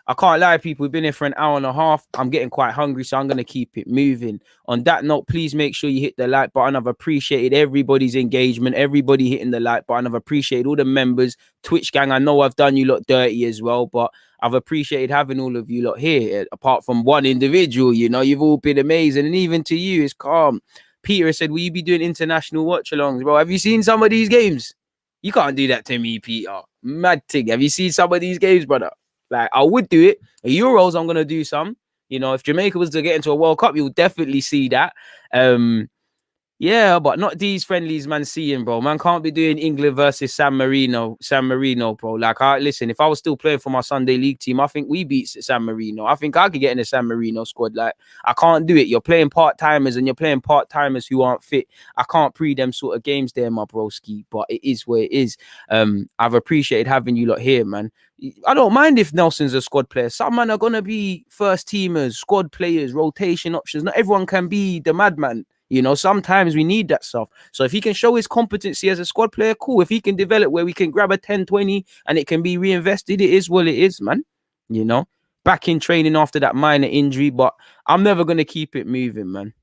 I can't lie, people. We've been here for an hour and a half. I'm getting quite hungry, so I'm going to keep it moving. On that note, please make sure you hit the like button. I've appreciated everybody's engagement, everybody hitting the like button. I've appreciated all the members. Twitch gang, I know I've done you lot dirty as well, but I've appreciated having all of you lot here, apart from one individual. You know, you've all been amazing. And even to you, it's calm. Peter said, will you be doing international watch-alongs, bro? Have you seen some of these games? You can't do that to me, Peter. Mad thing. Have you seen some of these games, brother? Like, I would do it. Euros, I'm going to do some. You know, if Jamaica was to get into a World Cup, you'll definitely see that. Yeah, but not these friendlies, man, seeing, bro. Man can't be doing England versus San Marino, bro. Like, listen, if I was still playing for my Sunday League team, I think we beat San Marino. I think I could get in the San Marino squad. Like, I can't do it. You're playing part-timers and you're playing part-timers who aren't fit. I can't pre them sort of games there, my broski, but it is what it is. I've appreciated having you lot here, man. I don't mind if Nelson's a squad player. Some men are going to be first teamers, squad players, rotation options. Not everyone can be the madman. You know, sometimes we need that stuff. So if he can show his competency as a squad player, cool. If he can develop where we can grab a 10-20 and it can be reinvested, it is what it is, man. You know, back in training after that minor injury, but I'm never going to keep it moving, man.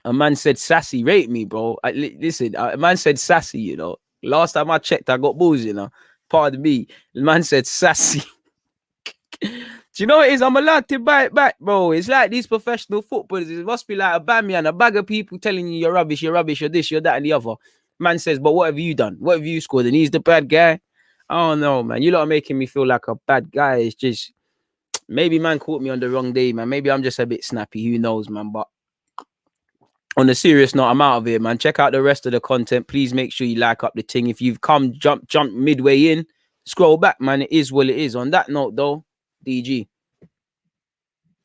A man said sassy, rate me, bro. Listen, a man said sassy, you know. Last time I checked, I got balls, you know. Pardon me. The man said sassy. Do you know what it is? I'm allowed to bite back, bro. It's like these professional footballers. It must be like a bammy and a bag of people telling you you're rubbish, you're this, you're that, and the other. Man says, but what have you done? What have you scored? And he's the bad guy. I don't know, man. You lot are making me feel like a bad guy. It's just, maybe man caught me on the wrong day, man. Maybe I'm just a bit snappy. Who knows, man? But on a serious note, I'm out of here, man. Check out the rest of the content. Please make sure you like up the thing. If you've jump midway in, scroll back, man. It is what it is. On that note, though, DG.